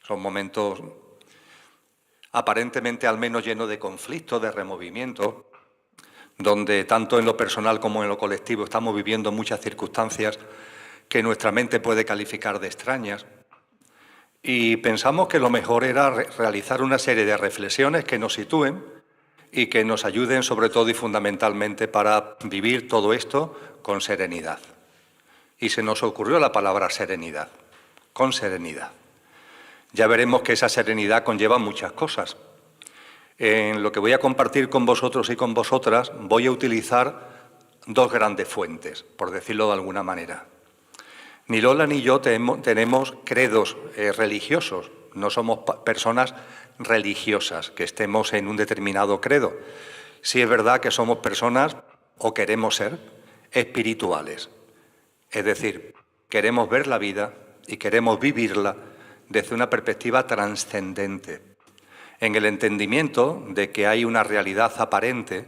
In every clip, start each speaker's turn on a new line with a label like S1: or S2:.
S1: Son momentos aparentemente al menos llenos de conflicto, de removimiento, donde tanto en lo personal como en lo colectivo estamos viviendo muchas circunstancias que nuestra mente puede calificar de extrañas. Y pensamos que lo mejor era realizar una serie de reflexiones que nos sitúen y que nos ayuden sobre todo y fundamentalmente para vivir todo esto con serenidad. Y se nos ocurrió la palabra serenidad, con serenidad. Ya veremos que esa serenidad conlleva muchas cosas. En lo que voy a compartir con vosotros y con vosotras voy a utilizar dos grandes fuentes, por decirlo de alguna manera. Ni Lola ni yo tenemos credos religiosos, no somos personas religiosas que estemos en un determinado credo. Sí es verdad que somos personas, o queremos ser, espirituales. Es decir, queremos ver la vida y queremos vivirla desde una perspectiva trascendente, en el entendimiento de que hay una realidad aparente,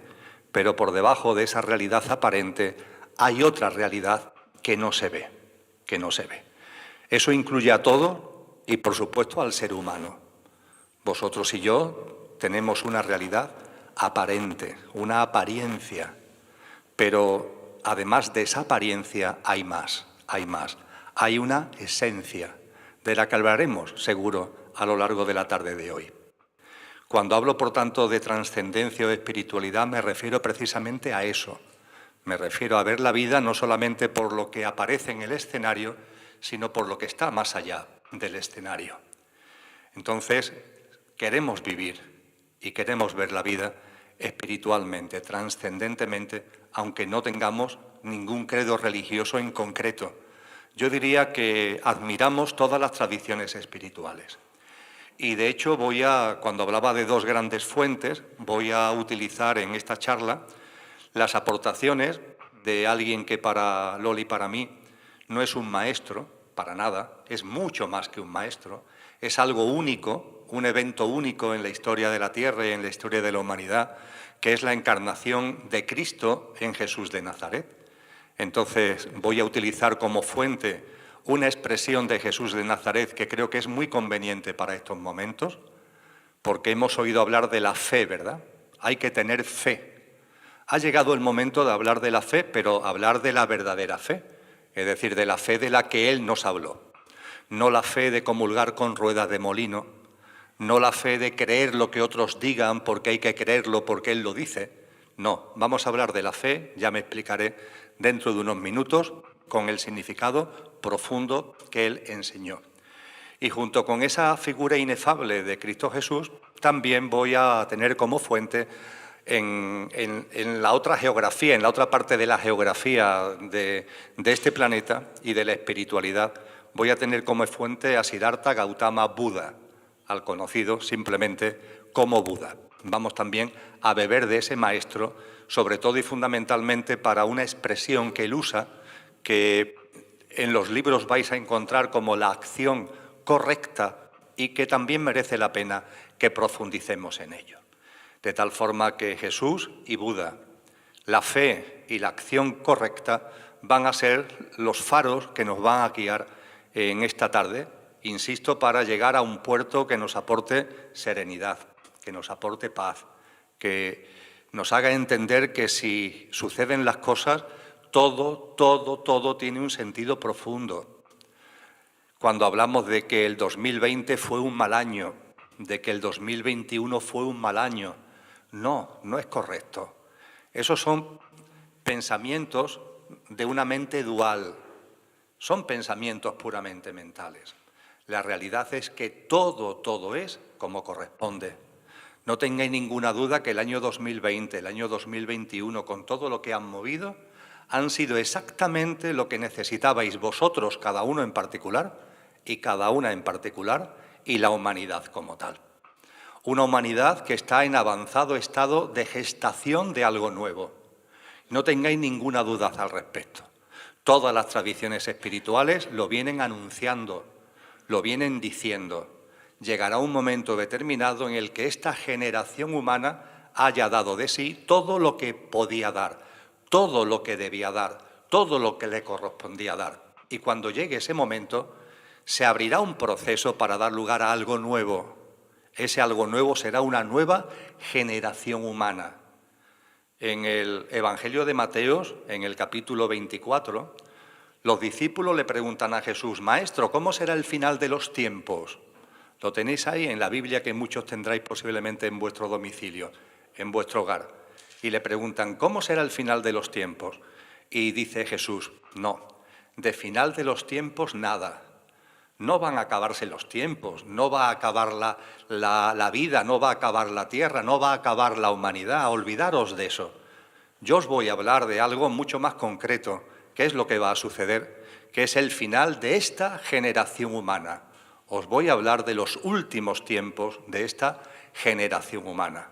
S1: pero por debajo de esa realidad aparente hay otra realidad que no se ve, que no se ve. Eso incluye a todo y, por supuesto, al ser humano. Vosotros y yo tenemos una realidad aparente, una apariencia, pero además de esa apariencia hay más, hay más. Hay una esencia de la que hablaremos, seguro, a lo largo de la tarde de hoy. Cuando hablo, por tanto, de trascendencia o espiritualidad, me refiero precisamente a eso. Me refiero a ver la vida no solamente por lo que aparece en el escenario, sino por lo que está más allá del escenario. Entonces, queremos vivir y queremos ver la vida espiritualmente, trascendentemente, aunque no tengamos ningún credo religioso en concreto. Yo diría que admiramos todas las tradiciones espirituales. Y de hecho cuando hablaba de dos grandes fuentes, voy a utilizar en esta charla las aportaciones de alguien que para Loli y para mí no es un maestro, para nada, es mucho más que un maestro, es algo único, un evento único en la historia de la Tierra y en la historia de la humanidad, que es la encarnación de Cristo en Jesús de Nazaret. Entonces voy a utilizar como fuente una expresión de Jesús de Nazaret que creo que es muy conveniente para estos momentos, porque hemos oído hablar de la fe, ¿verdad? Hay que tener fe. Ha llegado el momento de hablar de la fe, pero hablar de la verdadera fe, es decir, de la fe de la que Él nos habló. No la fe de comulgar con ruedas de molino, no la fe de creer lo que otros digan porque hay que creerlo porque Él lo dice. No, vamos a hablar de la fe, ya me explicaré dentro de unos minutos, con el significado profundo que Él enseñó. Y junto con esa figura inefable de Cristo Jesús, también voy a tener como fuente en la otra geografía, en la otra parte de la geografía de este planeta y de la espiritualidad, voy a tener como fuente a Siddhartha Gautama Buda, al conocido simplemente como Buda. Vamos también a beber de ese maestro, sobre todo y fundamentalmente para una expresión que él usa, que en los libros vais a encontrar como la acción correcta y que también merece la pena que profundicemos en ello. De tal forma que Jesús y Buda, la fe y la acción correcta van a ser los faros que nos van a guiar en esta tarde, insisto, para llegar a un puerto que nos aporte serenidad, que nos aporte paz, que nos haga entender que si suceden las cosas, todo tiene un sentido profundo. Cuando hablamos de que el 2020 fue un mal año, de que el 2021 fue un mal año, no es correcto. Esos son pensamientos de una mente dual, son pensamientos puramente mentales. La realidad es que todo es como corresponde. No tengáis ninguna duda que el año 2020, el año 2021, con todo lo que han movido, han sido exactamente lo que necesitabais vosotros, cada uno en particular, y cada una en particular, y la humanidad como tal. Una humanidad que está en avanzado estado de gestación de algo nuevo. No tengáis ninguna duda al respecto. Todas las tradiciones espirituales lo vienen anunciando, lo vienen diciendo. Llegará un momento determinado en el que esta generación humana haya dado de sí todo lo que podía dar, todo lo que debía dar, todo lo que le correspondía dar. Y cuando llegue ese momento, se abrirá un proceso para dar lugar a algo nuevo. Ese algo nuevo será una nueva generación humana. En el Evangelio de Mateo, en el capítulo 24, los discípulos le preguntan a Jesús: Maestro, ¿cómo será el final de los tiempos? Lo tenéis ahí en la Biblia, que muchos tendráis posiblemente en vuestro domicilio, en vuestro hogar. Y le preguntan: ¿cómo será el final de los tiempos? Y dice Jesús: no, de final de los tiempos nada. No van a acabarse los tiempos, no va a acabar la vida, no va a acabar la tierra, no va a acabar la humanidad. Olvidaros de eso. Yo os voy a hablar de algo mucho más concreto, que es lo que va a suceder, que es el final de esta generación humana. Os voy a hablar de los últimos tiempos de esta generación humana.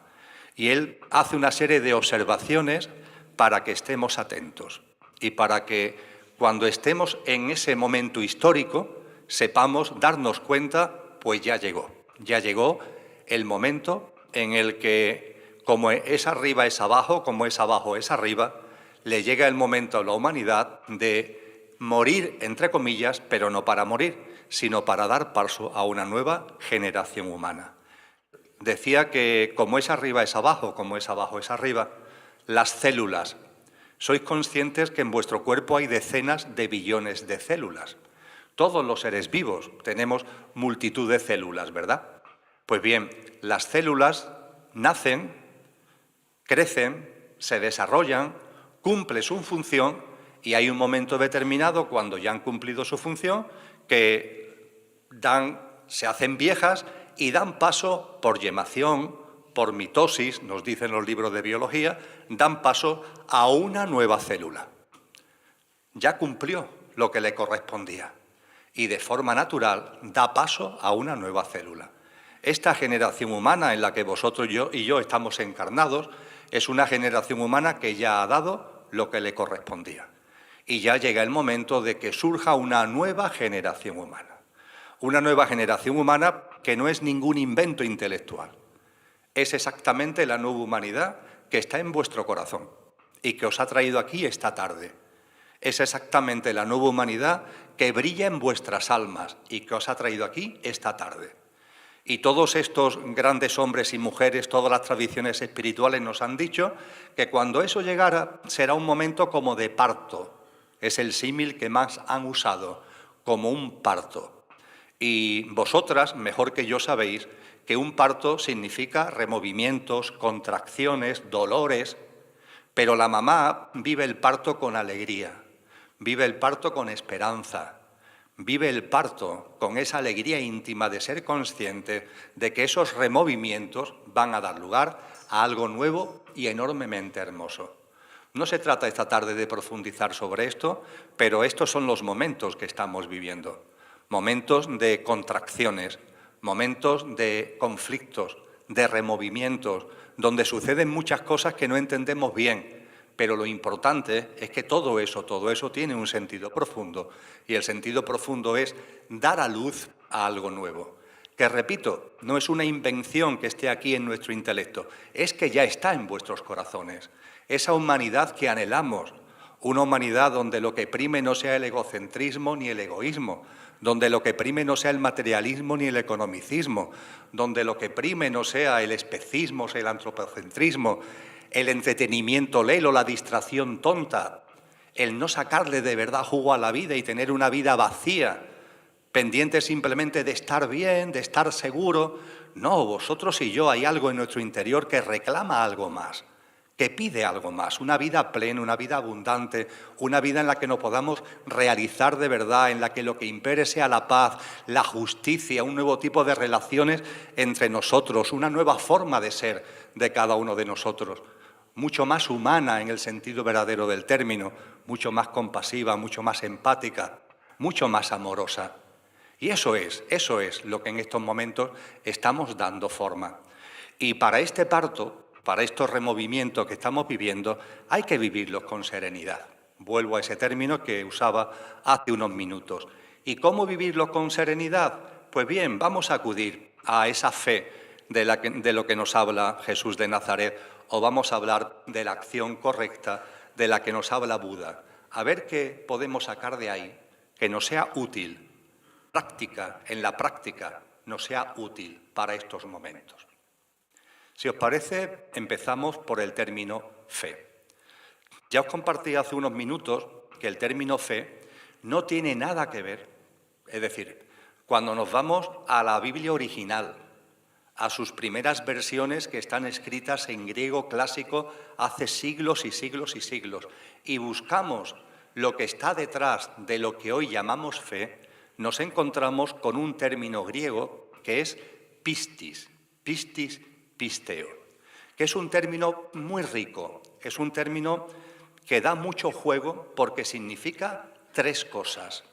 S1: Y él hace una serie de observaciones para que estemos atentos y para que cuando estemos en ese momento histórico sepamos darnos cuenta, pues ya llegó el momento en el que, como es arriba es abajo, como es abajo es arriba, le llega el momento a la humanidad de morir, entre comillas, pero no para morir, sino para dar paso a una nueva generación humana. Decía que como es arriba es abajo, como es abajo es arriba, las células. Sois conscientes que en vuestro cuerpo hay decenas de billones de células. Todos los seres vivos tenemos multitud de células, ¿verdad? Pues bien, las células nacen, crecen, se desarrollan, cumplen su función y hay un momento determinado, cuando ya han cumplido su función, que se hacen viejas y dan paso por yemación, por mitosis, nos dicen los libros de biología, dan paso a una nueva célula. Ya cumplió lo que le correspondía y de forma natural da paso a una nueva célula. Esta generación humana en la que vosotros y yo estamos encarnados es una generación humana que ya ha dado lo que le correspondía. Y ya llega el momento de que surja una nueva generación humana. Una nueva generación humana que no es ningún invento intelectual. Es exactamente la nueva humanidad que está en vuestro corazón y que os ha traído aquí esta tarde. Es exactamente la nueva humanidad que brilla en vuestras almas y que os ha traído aquí esta tarde. Y todos estos grandes hombres y mujeres, todas las tradiciones espirituales nos han dicho que cuando eso llegara será un momento como de parto. Es el símil que más han usado, como un parto. Y vosotras, mejor que yo, sabéis que un parto significa removimientos, contracciones, dolores, pero la mamá vive el parto con alegría, vive el parto con esperanza, vive el parto con esa alegría íntima de ser consciente de que esos removimientos van a dar lugar a algo nuevo y enormemente hermoso. No se trata esta tarde de profundizar sobre esto, pero estos son los momentos que estamos viviendo. Momentos de contracciones, momentos de conflictos, de removimientos, donde suceden muchas cosas que no entendemos bien, pero lo importante es que todo eso tiene un sentido profundo, y el sentido profundo es dar a luz a algo nuevo, que, repito, no es una invención que esté aquí en nuestro intelecto, es que ya está en vuestros corazones. Esa humanidad que anhelamos, una humanidad donde lo que prime no sea el egocentrismo ni el egoísmo, donde lo que prime no sea el materialismo ni el economicismo, donde lo que prime no sea el especismo, sea el antropocentrismo, el entretenimiento lelo, la distracción tonta, el no sacarle de verdad jugo a la vida y tener una vida vacía, pendiente simplemente de estar bien, de estar seguro. No, vosotros y yo, hay algo en nuestro interior que reclama algo más, que pide algo más, una vida plena, una vida abundante, una vida en la que nos podamos realizar de verdad, en la que lo que impere sea la paz, la justicia, un nuevo tipo de relaciones entre nosotros, una nueva forma de ser de cada uno de nosotros, mucho más humana en el sentido verdadero del término, mucho más compasiva, mucho más empática, mucho más amorosa. Y eso es lo que en estos momentos estamos dando forma. Y para este parto, para estos removimientos que estamos viviendo, hay que vivirlos con serenidad. Vuelvo a ese término que usaba hace unos minutos. ¿Y cómo vivirlos con serenidad? Pues bien, vamos a acudir a esa fe de lo que nos habla Jesús de Nazaret, o vamos a hablar de la acción correcta de la que nos habla Buda. A ver qué podemos sacar de ahí, que nos sea útil la práctica, nos sea útil para estos momentos. Si os parece, empezamos por el término fe. Ya os compartí hace unos minutos que el término fe no tiene nada que ver, es decir, cuando nos vamos a la Biblia original, a sus primeras versiones que están escritas en griego clásico hace siglos y siglos y siglos, y buscamos lo que está detrás de lo que hoy llamamos fe, nos encontramos con un término griego que es pistis, pisteo, que es un término muy rico, es un término que da mucho juego porque significa tres cosas: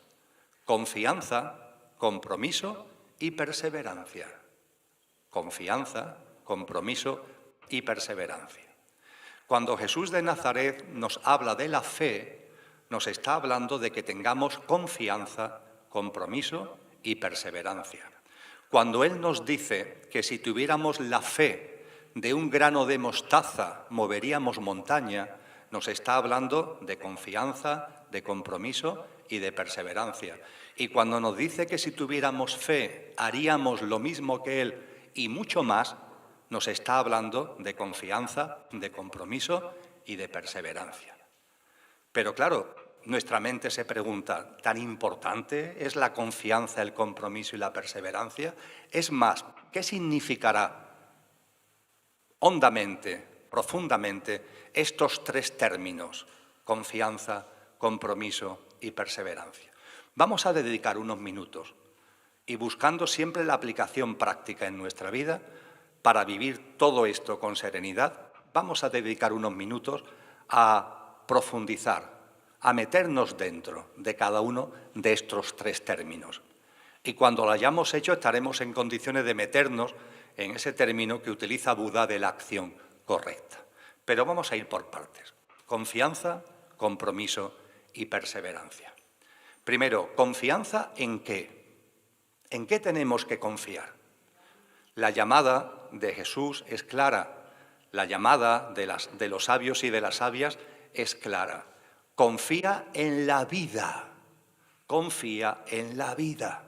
S1: confianza, compromiso y perseverancia. Confianza, compromiso y perseverancia. Cuando Jesús de Nazaret nos habla de la fe, nos está hablando de que tengamos confianza, compromiso y perseverancia. Cuando Él nos dice que si tuviéramos la fe de un grano de mostaza moveríamos montaña, nos está hablando de confianza, de compromiso y de perseverancia. Y cuando nos dice que si tuviéramos fe haríamos lo mismo que Él y mucho más, nos está hablando de confianza, de compromiso y de perseverancia. Pero claro, nuestra mente se pregunta, ¿tan importante es la confianza, el compromiso y la perseverancia? Es más, ¿qué significará hondamente, profundamente, estos tres términos: confianza, compromiso y perseverancia? Vamos a dedicar unos minutos y buscando siempre la aplicación práctica en nuestra vida para vivir todo esto con serenidad, vamos a dedicar unos minutos a profundizar, a meternos dentro de cada uno de estos tres términos. Y cuando lo hayamos hecho estaremos en condiciones de meternos en ese término que utiliza Buda de la acción correcta. Pero vamos a ir por partes. Confianza, compromiso y perseverancia. Primero, ¿confianza en qué? ¿En qué tenemos que confiar? La llamada de Jesús es clara, la llamada de los sabios y de las sabias es clara. Confía en la vida, confía en la vida.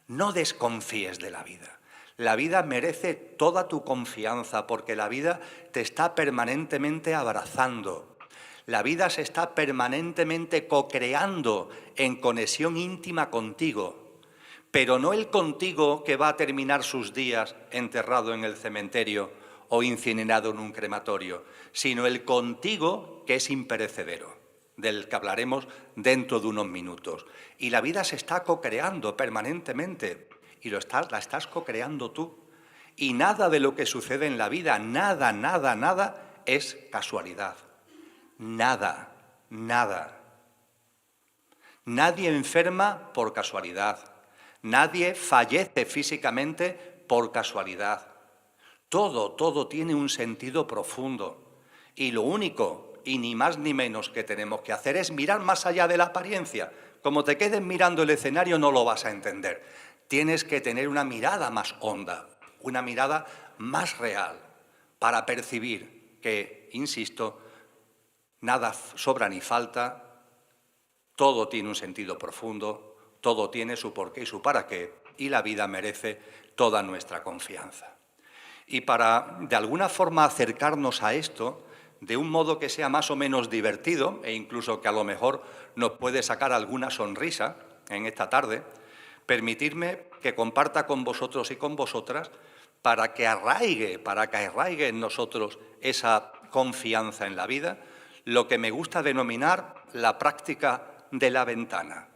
S1: No desconfíes de la vida. La vida merece toda tu confianza porque la vida te está permanentemente abrazando. La vida se está permanentemente co-creando en conexión íntima contigo. Pero no el contigo que va a terminar sus días enterrado en el cementerio o incinerado en un crematorio, sino el contigo que es imperecedero, del que hablaremos dentro de unos minutos. Y la vida se está co-creando permanentemente y la estás co-creando tú. Y nada de lo que sucede en la vida, nada, nada, nada, es casualidad. Nada, nada. Nadie enferma por casualidad. Nadie fallece físicamente por casualidad. Todo tiene un sentido profundo. Y lo único, y ni más ni menos que tenemos que hacer es mirar más allá de la apariencia. Como te quedes mirando el escenario no lo vas a entender. Tienes que tener una mirada más honda, una mirada más real, para percibir que, insisto, nada sobra ni falta, todo tiene un sentido profundo, todo tiene su porqué y su para qué, y la vida merece toda nuestra confianza. Y para, de alguna forma, acercarnos a esto, de un modo que sea más o menos divertido, e incluso que a lo mejor nos puede sacar alguna sonrisa en esta tarde, permitidme que comparta con vosotros y con vosotras para que arraigue en nosotros esa confianza en la vida, lo que me gusta denominar la práctica de la ventana,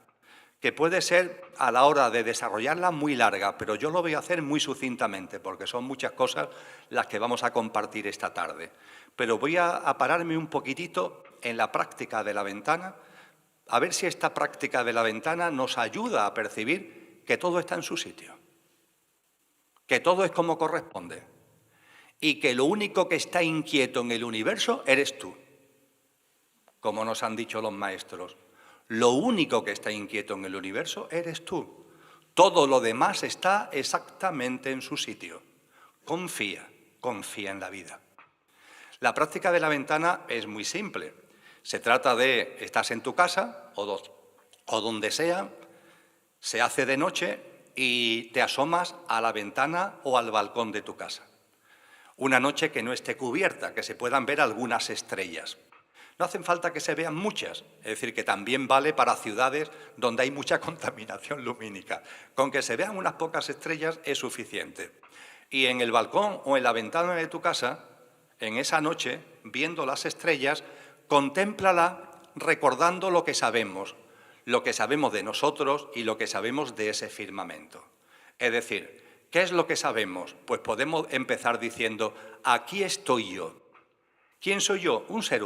S1: que puede ser a la hora de desarrollarla muy larga, pero yo lo voy a hacer muy sucintamente, porque son muchas cosas las que vamos a compartir esta tarde. Pero voy a pararme un poquitito en la práctica de la ventana, a ver si esta práctica de la ventana nos ayuda a percibir que todo está en su sitio, que todo es como corresponde y que lo único que está inquieto en el universo eres tú, como nos han dicho los maestros. Lo único que está inquieto en el universo eres tú. Todo lo demás está exactamente en su sitio. Confía en la vida. La práctica de la ventana es muy simple. Se trata de, estás en tu casa o donde sea, Se hace de noche y te asomas a la ventana o al balcón de tu casa. Una noche que no esté cubierta, que se puedan ver algunas estrellas. No hacen falta que se vean muchas, es decir, que también vale para ciudades donde hay mucha contaminación lumínica. Con que se vean unas pocas estrellas es suficiente. Y en el balcón o en la ventana de tu casa, en esa noche, viendo las estrellas, contémplala recordando lo que sabemos de nosotros y lo que sabemos de ese firmamento. Es decir, ¿qué es lo que sabemos? Pues podemos empezar diciendo, aquí estoy yo. ¿Quién soy yo? Un ser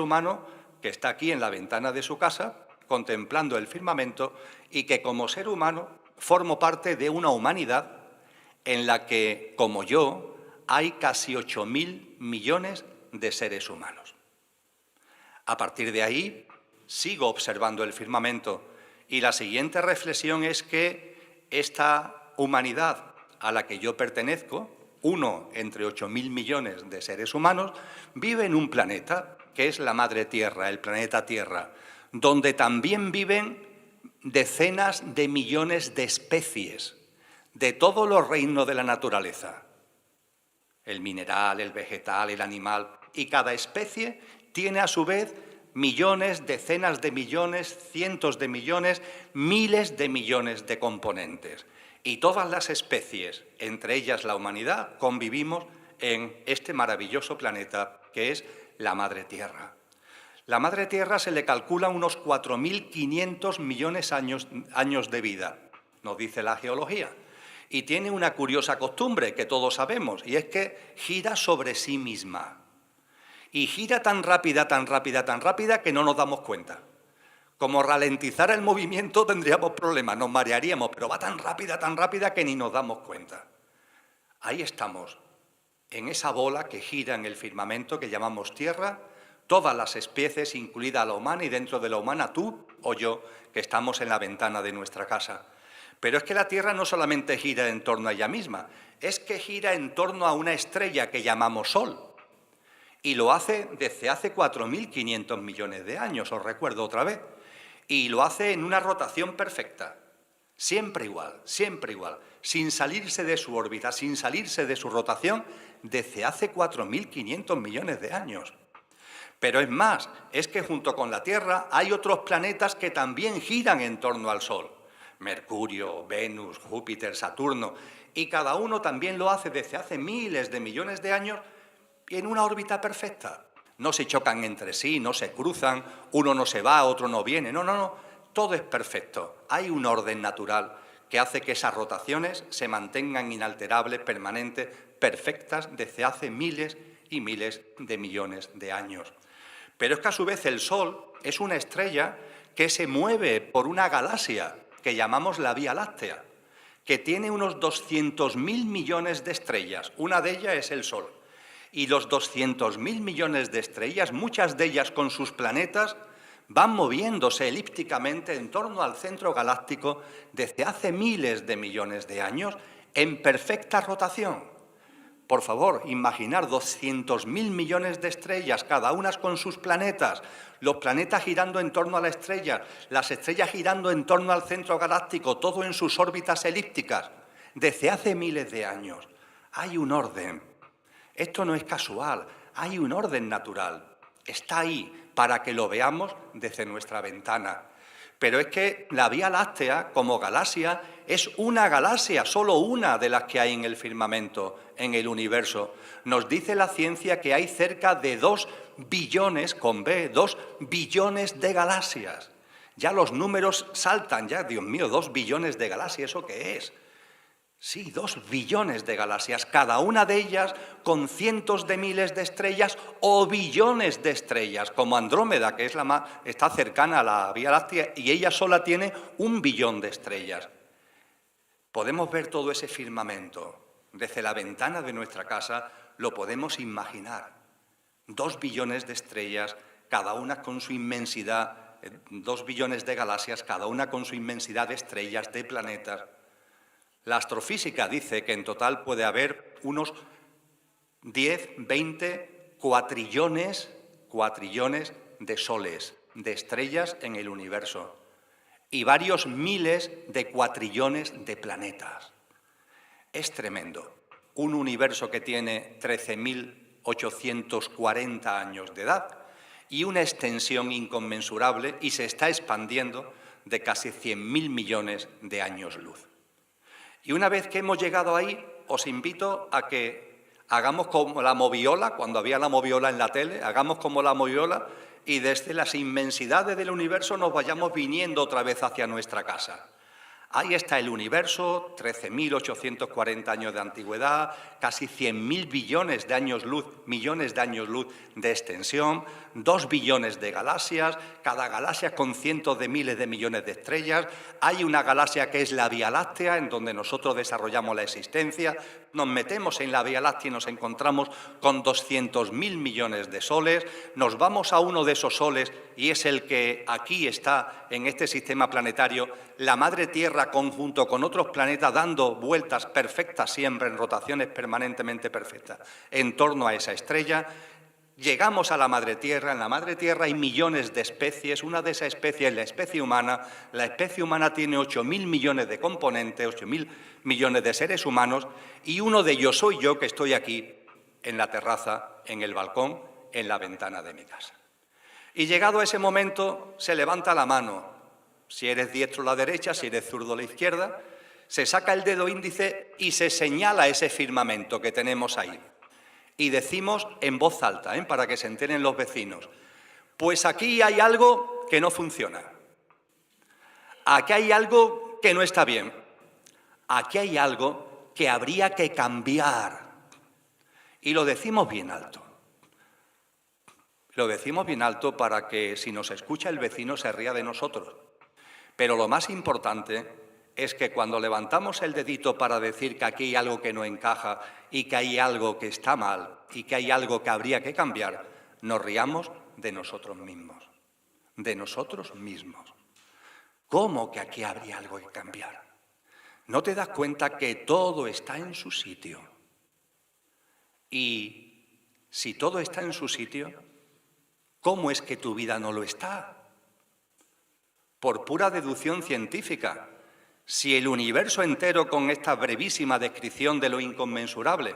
S1: humano que está aquí en la ventana de su casa, contemplando el firmamento y que como ser humano formo parte de una humanidad en la que, como yo, hay casi 8.000 millones de seres humanos. A partir de ahí, sigo observando el firmamento y la siguiente reflexión es que esta humanidad a la que yo pertenezco, uno entre 8.000 millones de seres humanos, vive en un planeta que es la Madre Tierra, el planeta Tierra, donde también viven decenas de millones de especies de todos los reinos de la naturaleza, el mineral, el vegetal, el animal, y cada especie tiene a su vez millones, decenas de millones, cientos de millones, miles de millones de componentes. Y todas las especies, entre ellas la humanidad, convivimos en este maravilloso planeta que es la Madre Tierra. La Madre Tierra se le calcula unos 4.500 millones años de vida, nos dice la geología. Y tiene una curiosa costumbre que todos sabemos, y es que gira sobre sí misma. Y gira tan rápida que no nos damos cuenta. Como ralentizar el movimiento tendríamos problemas, nos marearíamos, pero va tan rápida que ni nos damos cuenta. Ahí estamos, en esa bola que gira en el firmamento que llamamos Tierra, todas las especies, incluida la humana, y dentro de la humana tú o yo, que estamos en la ventana de nuestra casa. Pero es que la Tierra no solamente gira en torno a ella misma, es que gira en torno a una estrella que llamamos Sol. Y lo hace desde hace 4.500 millones de años, os recuerdo otra vez. Y lo hace en una rotación perfecta, siempre igual, sin salirse de su órbita, sin salirse de su rotación, desde hace 4.500 millones de años. Pero es más, es que junto con la Tierra hay otros planetas que también giran en torno al Sol. Mercurio, Venus, Júpiter, Saturno, y cada uno también lo hace desde hace miles de millones de años y en una órbita perfecta. No se chocan entre sí, no se cruzan, uno no se va, otro no viene, no, todo es perfecto. Hay un orden natural que hace que esas rotaciones se mantengan inalterables, permanentes, perfectas desde hace miles y miles de millones de años. Pero es que a su vez el Sol es una estrella que se mueve por una galaxia que llamamos la Vía Láctea, que tiene unos 200.000 millones de estrellas. Una de ellas es el Sol. Y los 200.000 millones de estrellas, muchas de ellas con sus planetas, van moviéndose elípticamente en torno al centro galáctico desde hace miles de millones de años en perfecta rotación. Por favor, imaginar 200.000 millones de estrellas, cada una con sus planetas, los planetas girando en torno a la estrella, las estrellas girando en torno al centro galáctico, todo en sus órbitas elípticas, desde hace miles de años. Hay un orden. Esto no es casual, hay un orden natural. Está ahí para que lo veamos desde nuestra ventana. Pero es que la Vía Láctea, como galaxia, es una galaxia, solo una de las que hay en el firmamento, en el universo. Nos dice la ciencia que hay cerca de 2 billones, con B, 2 billones de galaxias. Ya los números saltan, ya, Dios mío, 2 billones de galaxias, ¿eso qué es? Sí, 2 billones de galaxias, cada una de ellas con cientos de miles de estrellas o billones de estrellas, como Andrómeda, que es la más, está cercana a la Vía Láctea, y ella sola tiene 1 billón de estrellas. Podemos ver todo ese firmamento. Desde la ventana de nuestra casa lo podemos imaginar. 2 billones de estrellas, cada una con su inmensidad, 2 billones de galaxias, cada una con su inmensidad de estrellas, de planetas. La astrofísica dice que en total puede haber unos 10, 20 cuatrillones de soles, de estrellas en el universo. y varios miles de cuatrillones de planetas. Es tremendo. Un universo que tiene 13.840 años de edad y una extensión inconmensurable y se está expandiendo de casi 100.000 millones de años luz. Y una vez que hemos llegado ahí, os invito a que hagamos como la moviola, cuando había la moviola en la tele, hagamos como la moviola y desde las inmensidades del universo nos vayamos viniendo otra vez hacia nuestra casa. Ahí está el universo, 13.840 años de antigüedad, casi 100.000 billones de años luz, millones de años luz de extensión, 2 billones de galaxias, cada galaxia con cientos de miles de millones de estrellas. Hay una galaxia que es la Vía Láctea, en donde nosotros desarrollamos la existencia. Nos metemos en la Vía Láctea y nos encontramos con 200.000 millones de soles. Nos vamos a uno de esos soles y es el que aquí está en este sistema planetario, la Madre Tierra conjunto con otros planetas dando vueltas perfectas siempre en rotaciones permanentemente perfectas en torno a esa estrella. Llegamos a la Madre Tierra. En la Madre Tierra hay millones de especies. Una de esas especies es la especie humana. La especie humana tiene 8.000 millones de componentes, 8.000 millones de seres humanos, y uno de ellos soy yo, que estoy aquí en la terraza, en el balcón, en la ventana de mi casa. Y llegado a ese momento, se levanta la mano. Si eres diestro, la derecha; si eres zurdo, la izquierda. Se saca el dedo índice y se señala ese firmamento que tenemos ahí. Y decimos en voz alta, para que se enteren los vecinos: pues aquí hay algo que no funciona. Aquí hay algo que no está bien. Aquí hay algo que habría que cambiar. Y lo decimos bien alto. Lo decimos bien alto para que, si nos escucha el vecino, se ría de nosotros. Pero lo más importante es que cuando levantamos el dedito para decir que aquí hay algo que no encaja y que hay algo que está mal y que hay algo que habría que cambiar, nos riamos de nosotros mismos. De nosotros mismos. ¿Cómo que aquí habría algo que cambiar? ¿No te das cuenta que todo está en su sitio? Y si todo está en su sitio, ¿cómo es que tu vida no lo está? Por pura deducción científica. Si el universo entero, con esta brevísima descripción de lo inconmensurable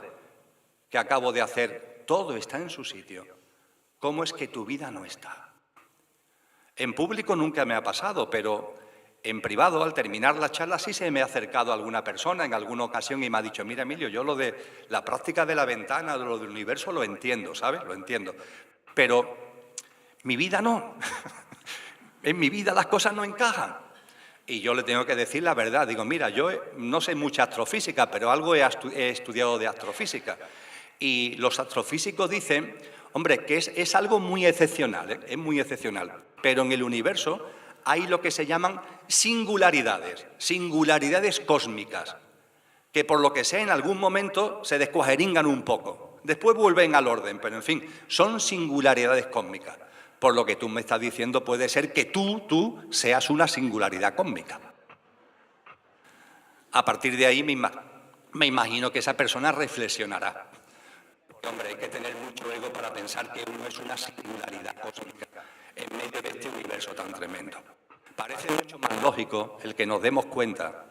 S1: que acabo de hacer, todo está en su sitio, ¿cómo es que tu vida no está? En público nunca me ha pasado, pero en privado, al terminar la charla, sí se me ha acercado a alguna persona en alguna ocasión y me ha dicho: mira, Emilio, yo lo de la práctica de la ventana, de lo del universo, lo entiendo, ¿sabes? Lo entiendo. Pero mi vida no. En mi vida las cosas no encajan. Y yo le tengo que decir la verdad. Digo: mira, yo no sé mucha astrofísica, pero algo he estudiado de astrofísica. Y los astrofísicos dicen, hombre, que es algo muy excepcional, es muy excepcional. Pero en el universo hay lo que se llaman singularidades, singularidades cósmicas, que por lo que sea en algún momento se descuajeringan un poco. Después vuelven al orden, pero en fin, son singularidades cósmicas. Por lo que tú me estás diciendo, puede ser que tú seas una singularidad cósmica. A partir de ahí me imagino que esa persona reflexionará. Porque, hombre, hay que tener mucho ego para pensar que uno es una singularidad cósmica en medio de este universo tan tremendo. Parece mucho más lógico el que nos demos cuenta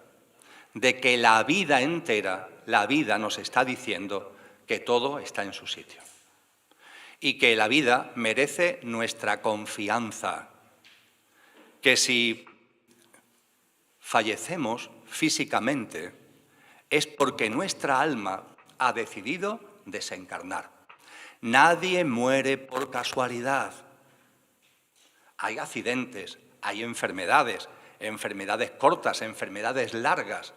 S1: de que la vida entera, la vida nos está diciendo que todo está en su sitio. Y que la vida merece nuestra confianza. Que si fallecemos físicamente es porque nuestra alma ha decidido desencarnar. Nadie muere por casualidad. Hay accidentes, hay enfermedades, enfermedades cortas, enfermedades largas,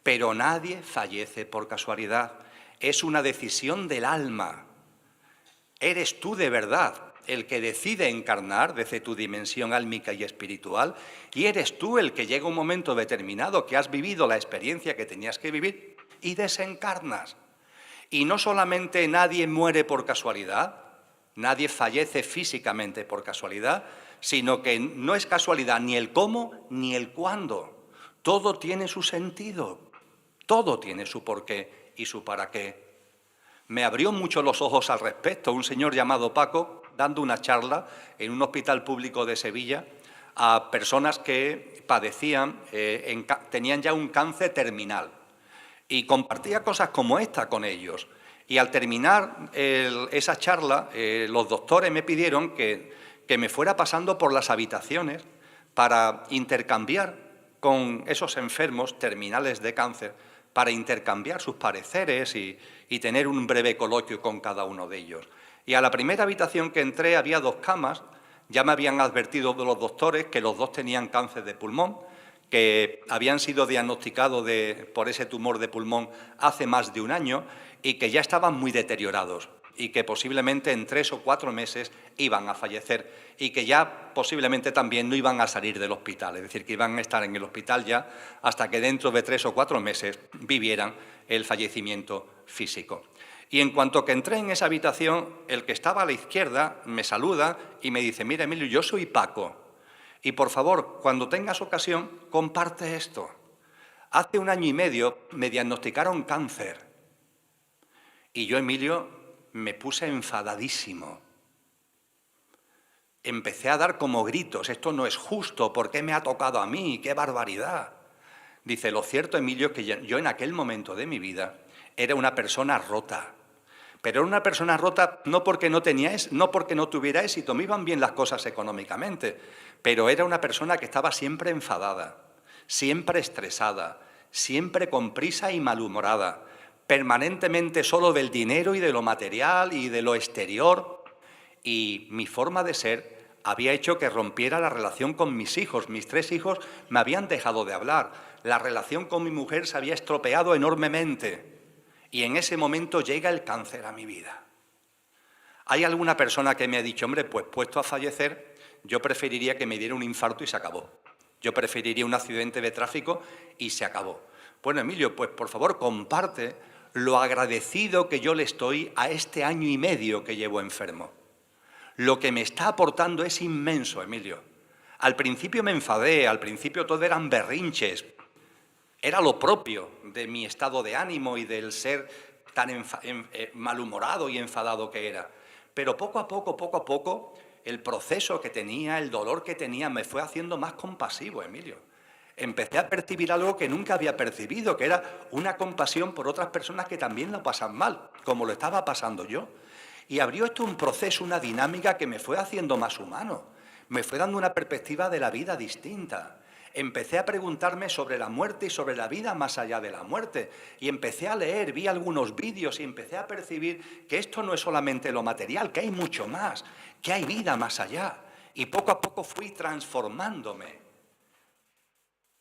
S1: pero nadie fallece por casualidad. Es una decisión del alma. ¿Eres tú de verdad el que decide encarnar desde tu dimensión álmica y espiritual? ¿Y eres tú el que llega un momento determinado que has vivido la experiencia que tenías que vivir y desencarnas? Y no solamente nadie muere por casualidad, nadie fallece físicamente por casualidad, sino que no es casualidad ni el cómo ni el cuándo. Todo tiene su sentido, todo tiene su porqué y su para qué. Me abrió mucho los ojos al respecto un señor llamado Paco, dando una charla en un hospital público de Sevilla, a personas que padecían, tenían ya un cáncer terminal. Y compartía cosas como esta con ellos. Y al terminar esa charla, los doctores me pidieron que me fuera pasando por las habitaciones para intercambiar con esos enfermos terminales de cáncer, para intercambiar sus pareceres y tener un breve coloquio con cada uno de ellos. Y a la primera habitación que entré había 2 camas. Ya me habían advertido de los doctores que los 2 tenían cáncer de pulmón, que habían sido diagnosticados por ese tumor de pulmón hace más de un año y que ya estaban muy deteriorados y que posiblemente en 3 o 4 meses iban a fallecer y que ya posiblemente también no iban a salir del hospital, es decir, que iban a estar en el hospital ya hasta que dentro de 3 o 4 meses vivieran el fallecimiento físico. Y en cuanto que entré en esa habitación, el que estaba a la izquierda me saluda y me dice: mira, Emilio, yo soy Paco, y por favor, cuando tengas ocasión, comparte esto. Hace 1 año y medio me diagnosticaron cáncer. Y yo, Emilio, me puse enfadadísimo. Empecé a dar como gritos: esto no es justo, ¿por qué me ha tocado a mí? ¡Qué barbaridad! Dice: lo cierto, Emilio, es que yo en aquel momento de mi vida era una persona rota. Pero era una persona rota no porque no tuviera éxito, me iban bien las cosas económicamente, pero era una persona que estaba siempre enfadada, siempre estresada, siempre con prisa y malhumorada, permanentemente solo del dinero y de lo material y de lo exterior. Y mi forma de ser había hecho que rompiera la relación con mis hijos. Mis 3 hijos me habían dejado de hablar. La relación con mi mujer se había estropeado enormemente. Y en ese momento llega el cáncer a mi vida. Hay alguna persona que me ha dicho: hombre, pues puesto a fallecer, yo preferiría que me diera un infarto y se acabó. Yo preferiría un accidente de tráfico y se acabó. Bueno, Emilio, pues por favor comparte lo agradecido que yo le estoy a este 1 año y medio que llevo enfermo. Lo que me está aportando es inmenso, Emilio. Al principio me enfadé, al principio todo eran berrinches. Era lo propio de mi estado de ánimo y del ser tan malhumorado y enfadado que era. Pero poco a poco, el proceso que tenía, el dolor que tenía, me fue haciendo más compasivo, Emilio. Empecé a percibir algo que nunca había percibido, que era una compasión por otras personas que también lo pasan mal, como lo estaba pasando yo. Y abrió esto un proceso, una dinámica que me fue haciendo más humano, me fue dando una perspectiva de la vida distinta. Empecé a preguntarme sobre la muerte y sobre la vida más allá de la muerte. Y empecé a leer, vi algunos vídeos y empecé a percibir que esto no es solamente lo material, que hay mucho más, que hay vida más allá. Y poco a poco fui transformándome.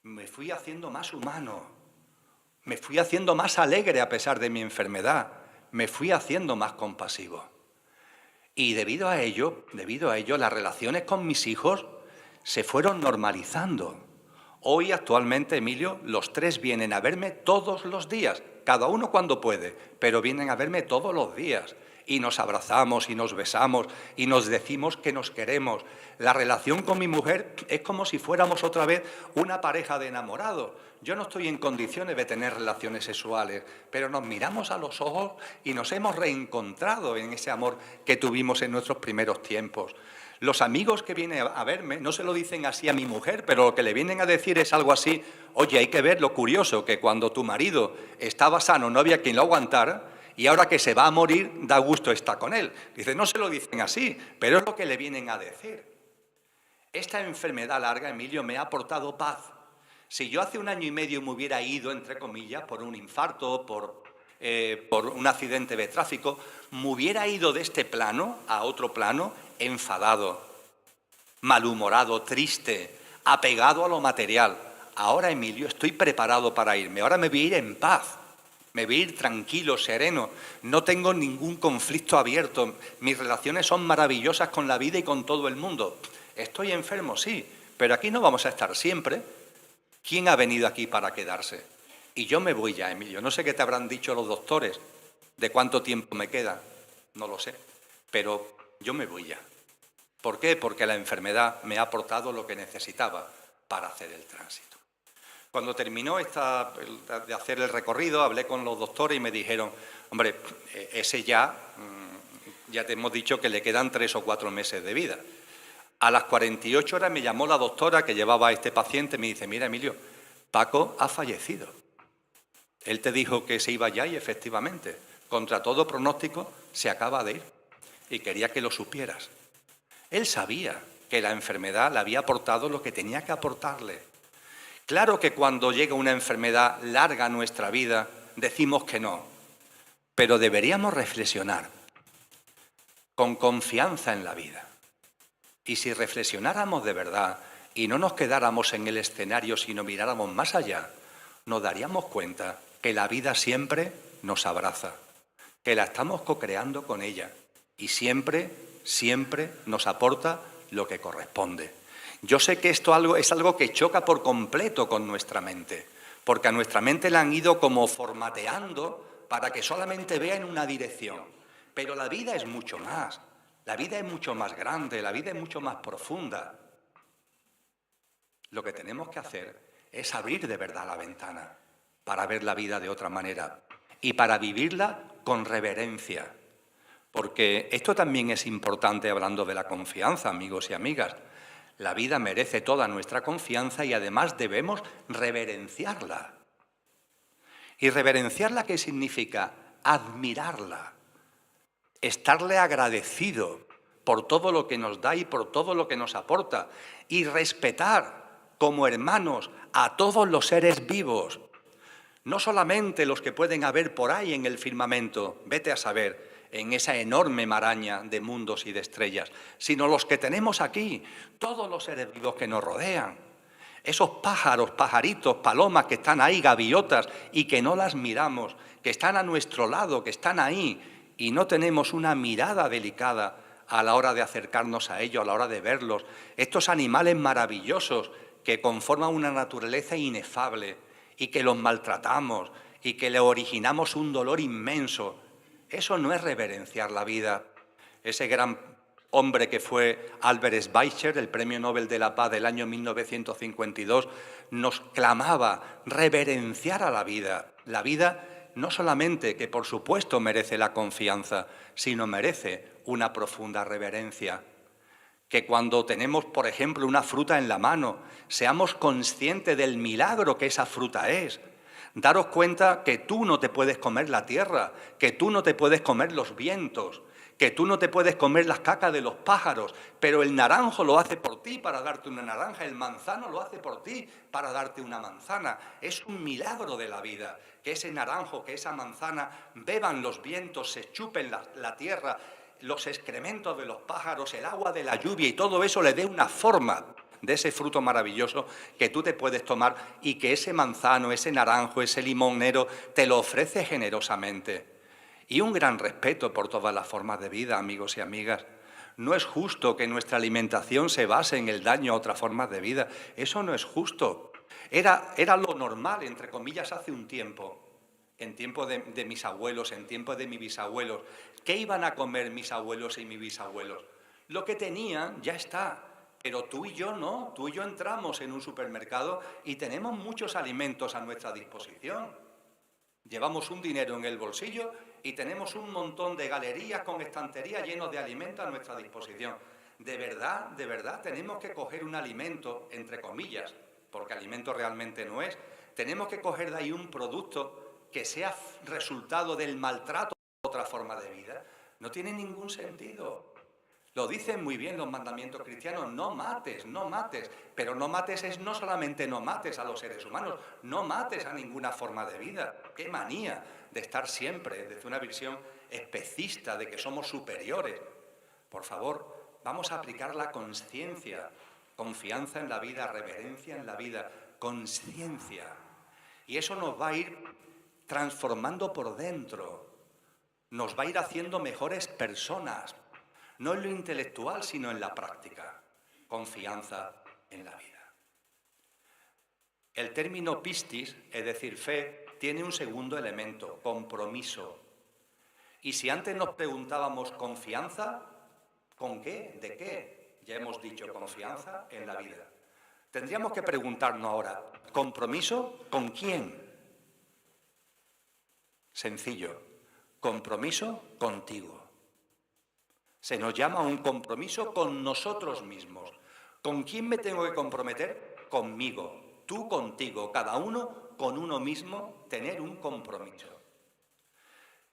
S1: Me fui haciendo más humano. Me fui haciendo más alegre a pesar de mi enfermedad. Me fui haciendo más compasivo. Y debido a ello, las relaciones con mis hijos se fueron normalizando. Hoy, actualmente, Emilio, los 3 vienen a verme todos los días, cada uno cuando puede, pero vienen a verme todos los días. Y nos abrazamos y nos besamos y nos decimos que nos queremos. La relación con mi mujer es como si fuéramos otra vez una pareja de enamorados. Yo no estoy en condiciones de tener relaciones sexuales, pero nos miramos a los ojos y nos hemos reencontrado en ese amor que tuvimos en nuestros primeros tiempos. Los amigos que vienen a verme no se lo dicen así a mi mujer, pero lo que le vienen a decir es algo así: oye, hay que ver lo curioso, que cuando tu marido estaba sano no había quien lo aguantara, y ahora que se va a morir da gusto estar con él. Dice, no se lo dicen así, pero es lo que le vienen a decir. Esta enfermedad larga, Emilio, me ha aportado paz. Si yo hace 1 año y medio me hubiera ido, entre comillas, por un infarto, por un accidente de tráfico, me hubiera ido de este plano a otro plano enfadado, malhumorado, triste, apegado a lo material. Ahora, Emilio, estoy preparado para irme. Ahora me voy a ir en paz. Me voy a ir tranquilo, sereno. No tengo ningún conflicto abierto. Mis relaciones son maravillosas con la vida y con todo el mundo. Estoy enfermo, sí, pero aquí no vamos a estar siempre. ¿Quién ha venido aquí para quedarse? Y yo me voy ya, Emilio. No sé qué te habrán dicho los doctores, de cuánto tiempo me queda, no lo sé, pero yo me voy ya. ¿Por qué? Porque la enfermedad me ha aportado lo que necesitaba para hacer el tránsito. Cuando terminó de hacer el recorrido, hablé con los doctores y me dijeron, hombre, ese ya te hemos dicho que le quedan 3 o 4 meses de vida. A las 48 horas me llamó la doctora que llevaba a este paciente y me dice, mira, Emilio, Paco ha fallecido. Él te dijo que se iba ya y efectivamente, contra todo pronóstico, se acaba de ir. Y quería que lo supieras. Él sabía que la enfermedad le había aportado lo que tenía que aportarle. Claro que cuando llega una enfermedad larga a nuestra vida, decimos que no, pero deberíamos reflexionar con confianza en la vida. Y si reflexionáramos de verdad y no nos quedáramos en el escenario, sino miráramos más allá, nos daríamos cuenta que la vida siempre nos abraza, que la estamos co-creando con ella y siempre nos aporta lo que corresponde. Yo sé que esto es algo que choca por completo con nuestra mente, porque a nuestra mente la han ido como formateando para que solamente vea en una dirección. Pero la vida es mucho más, la vida es mucho más grande, la vida es mucho más profunda. Lo que tenemos que hacer es abrir de verdad la ventana para ver la vida de otra manera y para vivirla con reverencia. Porque esto también es importante hablando de la confianza, amigos y amigas. La vida merece toda nuestra confianza y además debemos reverenciarla. ¿Y reverenciarla qué significa? Admirarla, estarle agradecido por todo lo que nos da y por todo lo que nos aporta y respetar como hermanos a todos los seres vivos, no solamente los que pueden haber por ahí en el firmamento, vete a saber, en esa enorme maraña de mundos y de estrellas, sino los que tenemos aquí, todos los seres vivos que nos rodean. Esos pájaros, pajaritos, palomas que están ahí, gaviotas, y que no las miramos, que están a nuestro lado, que están ahí, y no tenemos una mirada delicada a la hora de acercarnos a ellos, a la hora de verlos. Estos animales maravillosos que conforman una naturaleza inefable y que los maltratamos y que le originamos un dolor inmenso. Eso no es reverenciar la vida. Ese gran hombre que fue Albert Schweitzer, el Premio Nobel de la Paz del año 1952, nos clamaba reverenciar a la vida. La vida no solamente que por supuesto merece la confianza, sino merece una profunda reverencia. Que cuando tenemos, por ejemplo, una fruta en la mano, seamos conscientes del milagro que esa fruta es. Daros cuenta que tú no te puedes comer la tierra, que tú no te puedes comer los vientos, que tú no te puedes comer las cacas de los pájaros, pero el naranjo lo hace por ti para darte una naranja, el manzano lo hace por ti para darte una manzana. Es un milagro de la vida, que ese naranjo, que esa manzana beban los vientos, se chupen la tierra, los excrementos de los pájaros, el agua de la lluvia y todo eso le dé una forma de ese fruto maravilloso que tú te puedes tomar y que ese manzano, ese naranjo, ese limonero te lo ofrece generosamente. Y un gran respeto por todas las formas de vida, amigos y amigas. No es justo que nuestra alimentación se base en el daño a otras formas de vida. Eso no es justo. Era lo normal, entre comillas, hace un tiempo. En tiempo de mis abuelos, en tiempo de mis bisabuelos. ¿Qué iban a comer mis abuelos y mis bisabuelos? Lo que tenían ya está. Pero tú y yo no. Tú y yo entramos en un supermercado y tenemos muchos alimentos a nuestra disposición. Llevamos un dinero en el bolsillo y tenemos un montón de galerías con estanterías llenos de alimentos a nuestra disposición. De verdad, tenemos que coger un alimento, entre comillas, porque alimento realmente no es. Tenemos que coger de ahí un producto que sea resultado del maltrato de otra forma de vida. No tiene ningún sentido. Lo dicen muy bien los mandamientos cristianos, no mates, pero no mates es no solamente no mates a los seres humanos, no mates a ninguna forma de vida. ¡Qué manía de estar siempre desde una visión especista de que somos superiores! Por favor, vamos a aplicar la conciencia, confianza en la vida, reverencia en la vida, conciencia. Y eso nos va a ir transformando por dentro, nos va a ir haciendo mejores personas. No en lo intelectual, sino en la práctica. Confianza en la vida. El término pistis, es decir, fe, tiene un segundo elemento, compromiso. Y si antes nos preguntábamos confianza, ¿con qué? ¿De qué? Ya hemos dicho confianza en la vida. Tendríamos que preguntarnos ahora, ¿compromiso con quién? Sencillo, compromiso contigo. Se nos llama a un compromiso con nosotros mismos. ¿Con quién me tengo que comprometer? Conmigo. Tú contigo, cada uno con uno mismo, tener un compromiso.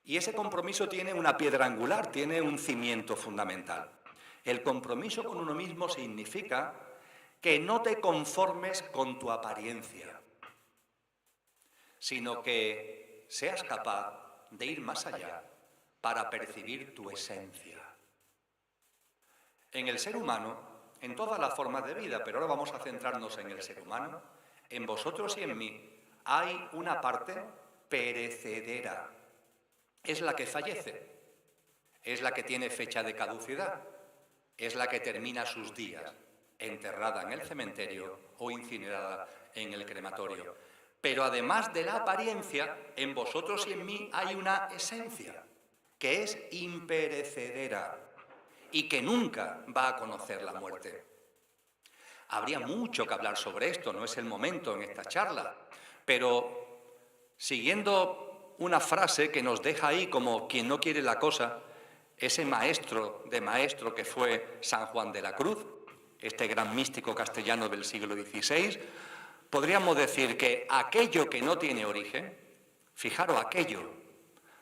S1: Y ese compromiso tiene una piedra angular, tiene un cimiento fundamental. El compromiso con uno mismo significa que no te conformes con tu apariencia, sino que seas capaz de ir más allá para percibir tu esencia. En el ser humano, en todas las formas de vida, pero ahora vamos a centrarnos en el ser humano, en vosotros y en mí hay una parte perecedera. Es la que fallece, es la que tiene fecha de caducidad, es la que termina sus días, enterrada en el cementerio o incinerada en el crematorio. Pero además de la apariencia, en vosotros y en mí hay una esencia, que es imperecedera y que nunca va a conocer la muerte. Habría mucho que hablar sobre esto, no es el momento en esta charla, pero siguiendo una frase que nos deja ahí como quien no quiere la cosa, ese maestro de maestro que fue San Juan de la Cruz, este gran místico castellano del siglo XVI, podríamos decir que aquello que no tiene origen, fijaros aquello,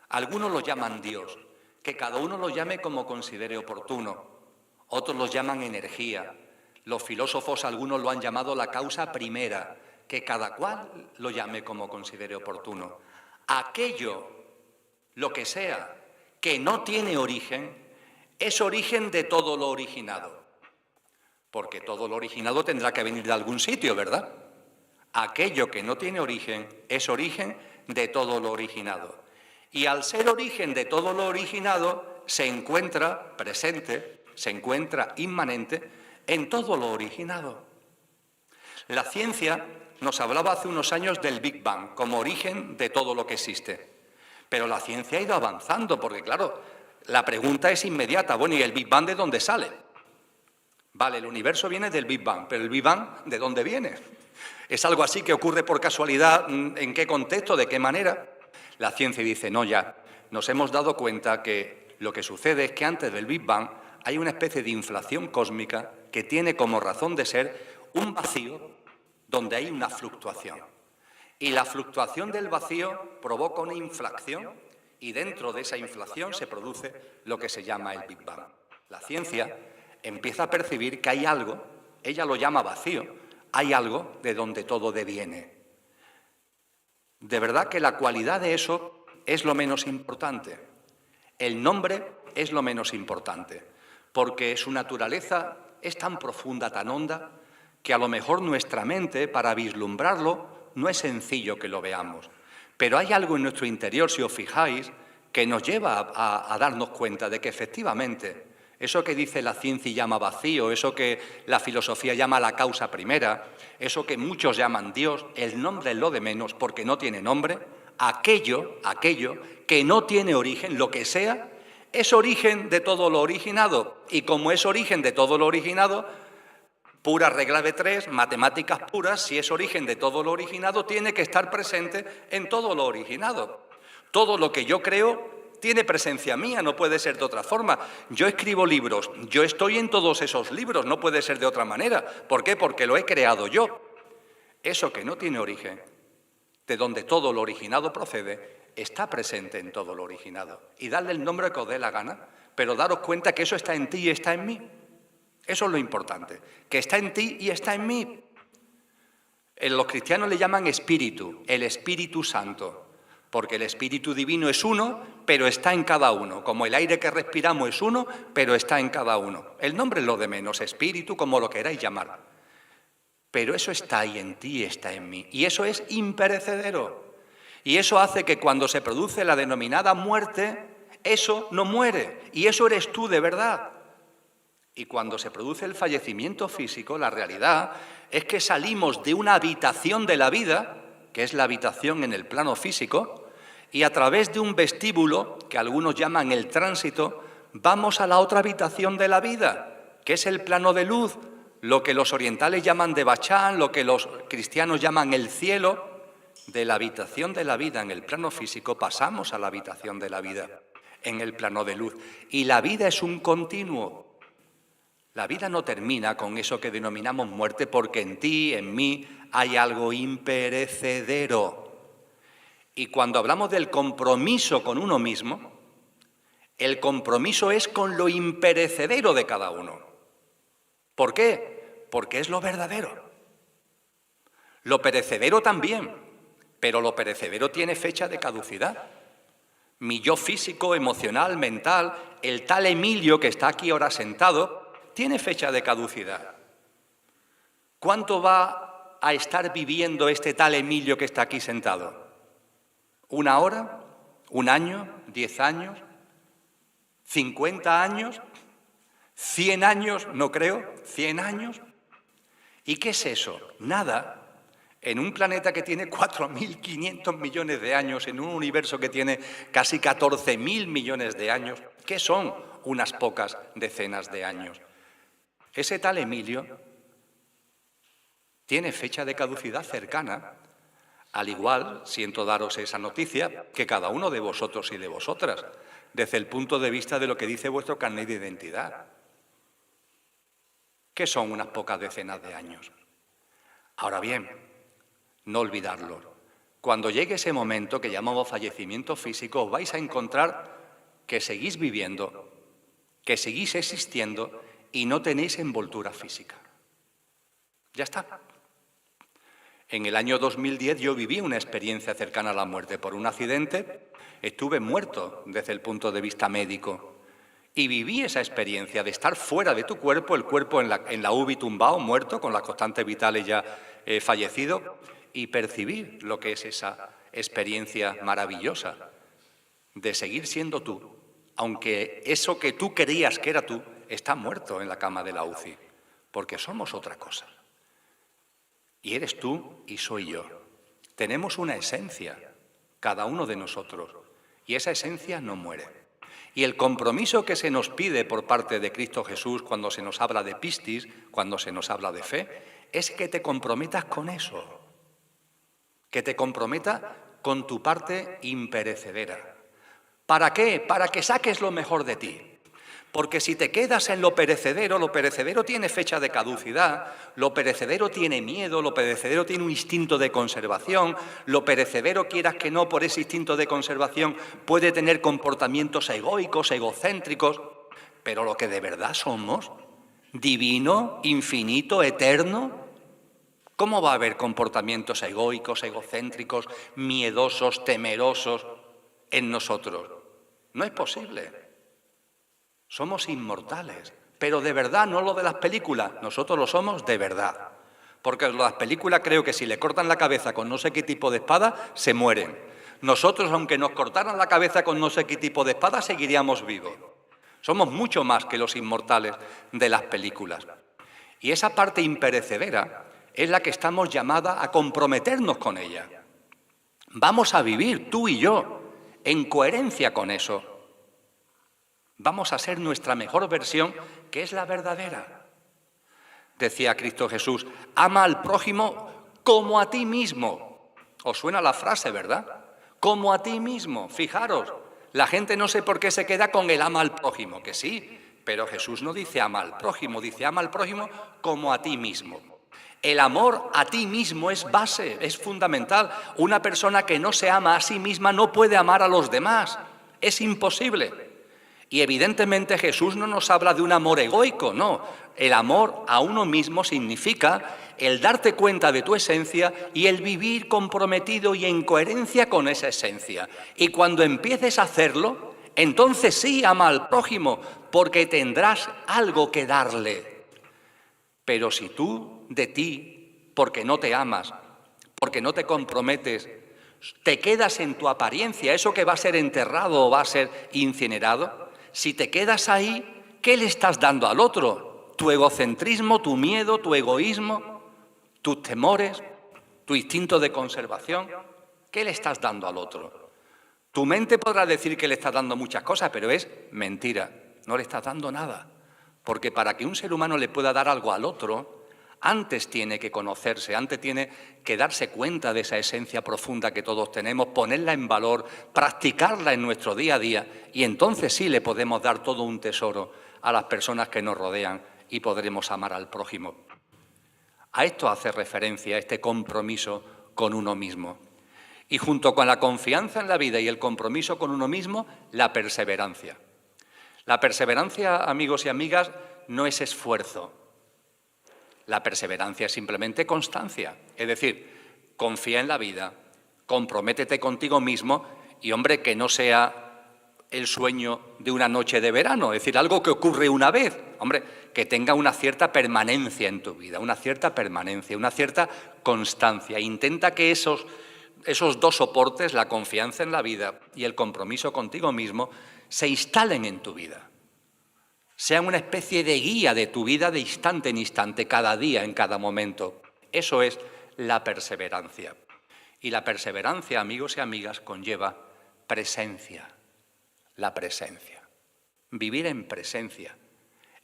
S1: algunos lo llaman Dios, que cada uno lo llame como considere oportuno, otros lo llaman energía, los filósofos algunos lo han llamado la causa primera, que cada cual lo llame como considere oportuno. Aquello, lo que sea, que no tiene origen, es origen de todo lo originado. Porque todo lo originado tendrá que venir de algún sitio, ¿verdad? Aquello que no tiene origen es origen de todo lo originado. Y al ser origen de todo lo originado, se encuentra presente, se encuentra inmanente en todo lo originado. La ciencia nos hablaba hace unos años del Big Bang como origen de todo lo que existe. Pero la ciencia ha ido avanzando porque, claro, la pregunta es inmediata. Bueno, ¿y el Big Bang de dónde sale? Vale, el universo viene del Big Bang, pero ¿el Big Bang de dónde viene? ¿Es algo así que ocurre por casualidad? ¿En qué contexto? ¿De qué manera? La ciencia dice, no, ya, nos hemos dado cuenta que lo que sucede es que antes del Big Bang hay una especie de inflación cósmica que tiene como razón de ser un vacío donde hay una fluctuación. Y la fluctuación del vacío provoca una inflación y dentro de esa inflación se produce lo que se llama el Big Bang. La ciencia empieza a percibir que hay algo, ella lo llama vacío, hay algo de donde todo deviene. De verdad que la cualidad de eso es lo menos importante. El nombre es lo menos importante, porque su naturaleza es tan profunda, tan honda, que a lo mejor nuestra mente, para vislumbrarlo, no es sencillo que lo veamos. Pero hay algo en nuestro interior, si os fijáis, que nos lleva a darnos cuenta de que efectivamente eso que dice la ciencia y llama vacío, eso que la filosofía llama la causa primera, eso que muchos llaman Dios, el nombre es lo de menos porque no tiene nombre, aquello que no tiene origen, lo que sea, es origen de todo lo originado. Y como es origen de todo lo originado, pura regla de tres, matemáticas puras, si es origen de todo lo originado, tiene que estar presente en todo lo originado. Todo lo que yo creo tiene presencia mía, no puede ser de otra forma. Yo escribo libros, yo estoy en todos esos libros, no puede ser de otra manera. ¿Por qué? Porque lo he creado yo. Eso que no tiene origen, de donde todo lo originado procede, está presente en todo lo originado. Y dadle el nombre que os dé la gana, pero daros cuenta que eso está en ti y está en mí. Eso es lo importante, que está en ti y está en mí. Los cristianos le llaman espíritu, el Espíritu Santo. Porque el Espíritu Divino es uno, pero está en cada uno. Como el aire que respiramos es uno, pero está en cada uno. El nombre es lo de menos, espíritu, como lo queráis llamar. Pero eso está ahí en ti y está en mí. Y eso es imperecedero. Y eso hace que cuando se produce la denominada muerte, eso no muere. Y eso eres tú de verdad. Y cuando se produce el fallecimiento físico, la realidad es que salimos de una habitación de la vida, que es la habitación en el plano físico, y a través de un vestíbulo, que algunos llaman el tránsito, vamos a la otra habitación de la vida, que es el plano de luz, lo que los orientales llaman de Bachán, lo que los cristianos llaman el cielo. De la habitación de la vida en el plano físico pasamos a la habitación de la vida en el plano de luz. Y la vida es un continuo. La vida no termina con eso que denominamos muerte, porque en ti, en mí, hay algo imperecedero. Y cuando hablamos del compromiso con uno mismo, el compromiso es con lo imperecedero de cada uno. ¿Por qué? Porque es lo verdadero. Lo perecedero también, pero lo perecedero tiene fecha de caducidad. Mi yo físico, emocional, mental, el tal Emilio que está aquí ahora sentado, tiene fecha de caducidad. ¿Cuánto va a estar viviendo este tal Emilio que está aquí sentado? ¿1 hora? ¿1 año? ¿10 años? ¿50 años? ¿100 años? No creo. ¿100 años? ¿Y qué es eso? Nada. En un planeta que tiene 4.500 millones de años, en un universo que tiene casi 14.000 millones de años, ¿qué son unas pocas decenas de años? Ese tal Emilio tiene fecha de caducidad cercana. Al igual, siento daros esa noticia, que cada uno de vosotros y de vosotras, desde el punto de vista de lo que dice vuestro carnet de identidad. ¿Qué son unas pocas decenas de años? Ahora bien, no olvidarlo. Cuando llegue ese momento que llamamos fallecimiento físico, os vais a encontrar que seguís viviendo, que seguís existiendo y no tenéis envoltura física. Ya está. En el año 2010 yo viví una experiencia cercana a la muerte por un accidente. Estuve muerto desde el punto de vista médico y viví esa experiencia de estar fuera de tu cuerpo, el cuerpo en la UBI tumbado, muerto, con las constantes vitales ya fallecido, y percibir lo que es esa experiencia maravillosa de seguir siendo tú, aunque eso que tú creías que era tú está muerto en la cama de la UCI, porque somos otra cosa. Y eres tú y soy yo. Tenemos una esencia, cada uno de nosotros, y esa esencia no muere. Y el compromiso que se nos pide por parte de Cristo Jesús cuando se nos habla de pistis, cuando se nos habla de fe, es que te comprometas con eso, que te comprometas con tu parte imperecedera. ¿Para qué? Para que saques lo mejor de ti. Porque si te quedas en lo perecedero tiene fecha de caducidad, lo perecedero tiene miedo, lo perecedero tiene un instinto de conservación, lo perecedero, quieras que no, por ese instinto de conservación, puede tener comportamientos egoicos, egocéntricos, pero lo que de verdad somos, divino, infinito, eterno, ¿cómo va a haber comportamientos egoicos, egocéntricos, miedosos, temerosos en nosotros? No es posible. Somos inmortales, pero de verdad, no lo de las películas, nosotros lo somos de verdad. Porque las películas creo que si le cortan la cabeza con no sé qué tipo de espada, se mueren. Nosotros, aunque nos cortaran la cabeza con no sé qué tipo de espada, seguiríamos vivos. Somos mucho más que los inmortales de las películas. Y esa parte imperecedera es la que estamos llamadas a comprometernos con ella. Vamos a vivir, tú y yo, en coherencia con eso. Vamos a ser nuestra mejor versión, que es la verdadera. Decía Cristo Jesús, ama al prójimo como a ti mismo. ¿Os suena la frase, verdad? Como a ti mismo. Fijaros, la gente no sé por qué se queda con el ama al prójimo, que sí, pero Jesús no dice ama al prójimo, dice ama al prójimo como a ti mismo. El amor a ti mismo es base, es fundamental. Una persona que no se ama a sí misma no puede amar a los demás. Es imposible. Y evidentemente Jesús no nos habla de un amor egoico, no. El amor a uno mismo significa el darte cuenta de tu esencia y el vivir comprometido y en coherencia con esa esencia. Y cuando empieces a hacerlo, entonces sí ama al prójimo, porque tendrás algo que darle. Pero si tú de ti, porque no te amas, porque no te comprometes, te quedas en tu apariencia, eso que va a ser enterrado o va a ser incinerado, si te quedas ahí, ¿qué le estás dando al otro? ¿Tu egocentrismo, tu miedo, tu egoísmo, tus temores, tu instinto de conservación? ¿Qué le estás dando al otro? Tu mente podrá decir que le estás dando muchas cosas, pero es mentira, no le estás dando nada. Porque para que un ser humano le pueda dar algo al otro, Antes tiene que conocerse, antes tiene que darse cuenta de esa esencia profunda que todos tenemos, ponerla en valor, practicarla en nuestro día a día, y entonces sí le podemos dar todo un tesoro a las personas que nos rodean y podremos amar al prójimo. A esto hace referencia este compromiso con uno mismo. Y junto con la confianza en la vida y el compromiso con uno mismo, la perseverancia. La perseverancia, amigos y amigas, no es esfuerzo. La perseverancia es simplemente constancia. Es decir, confía en la vida, comprométete contigo mismo y, hombre, que no sea el sueño de una noche de verano, es decir, algo que ocurre una vez. Hombre, que tenga una cierta permanencia en tu vida, una cierta permanencia, una cierta constancia. Intenta que esos dos soportes, la confianza en la vida y el compromiso contigo mismo, se instalen en tu vida. Sean una especie de guía de tu vida de instante en instante, cada día, en cada momento. Eso es la perseverancia. Y la perseverancia, amigos y amigas, conlleva presencia. La presencia. Vivir en presencia.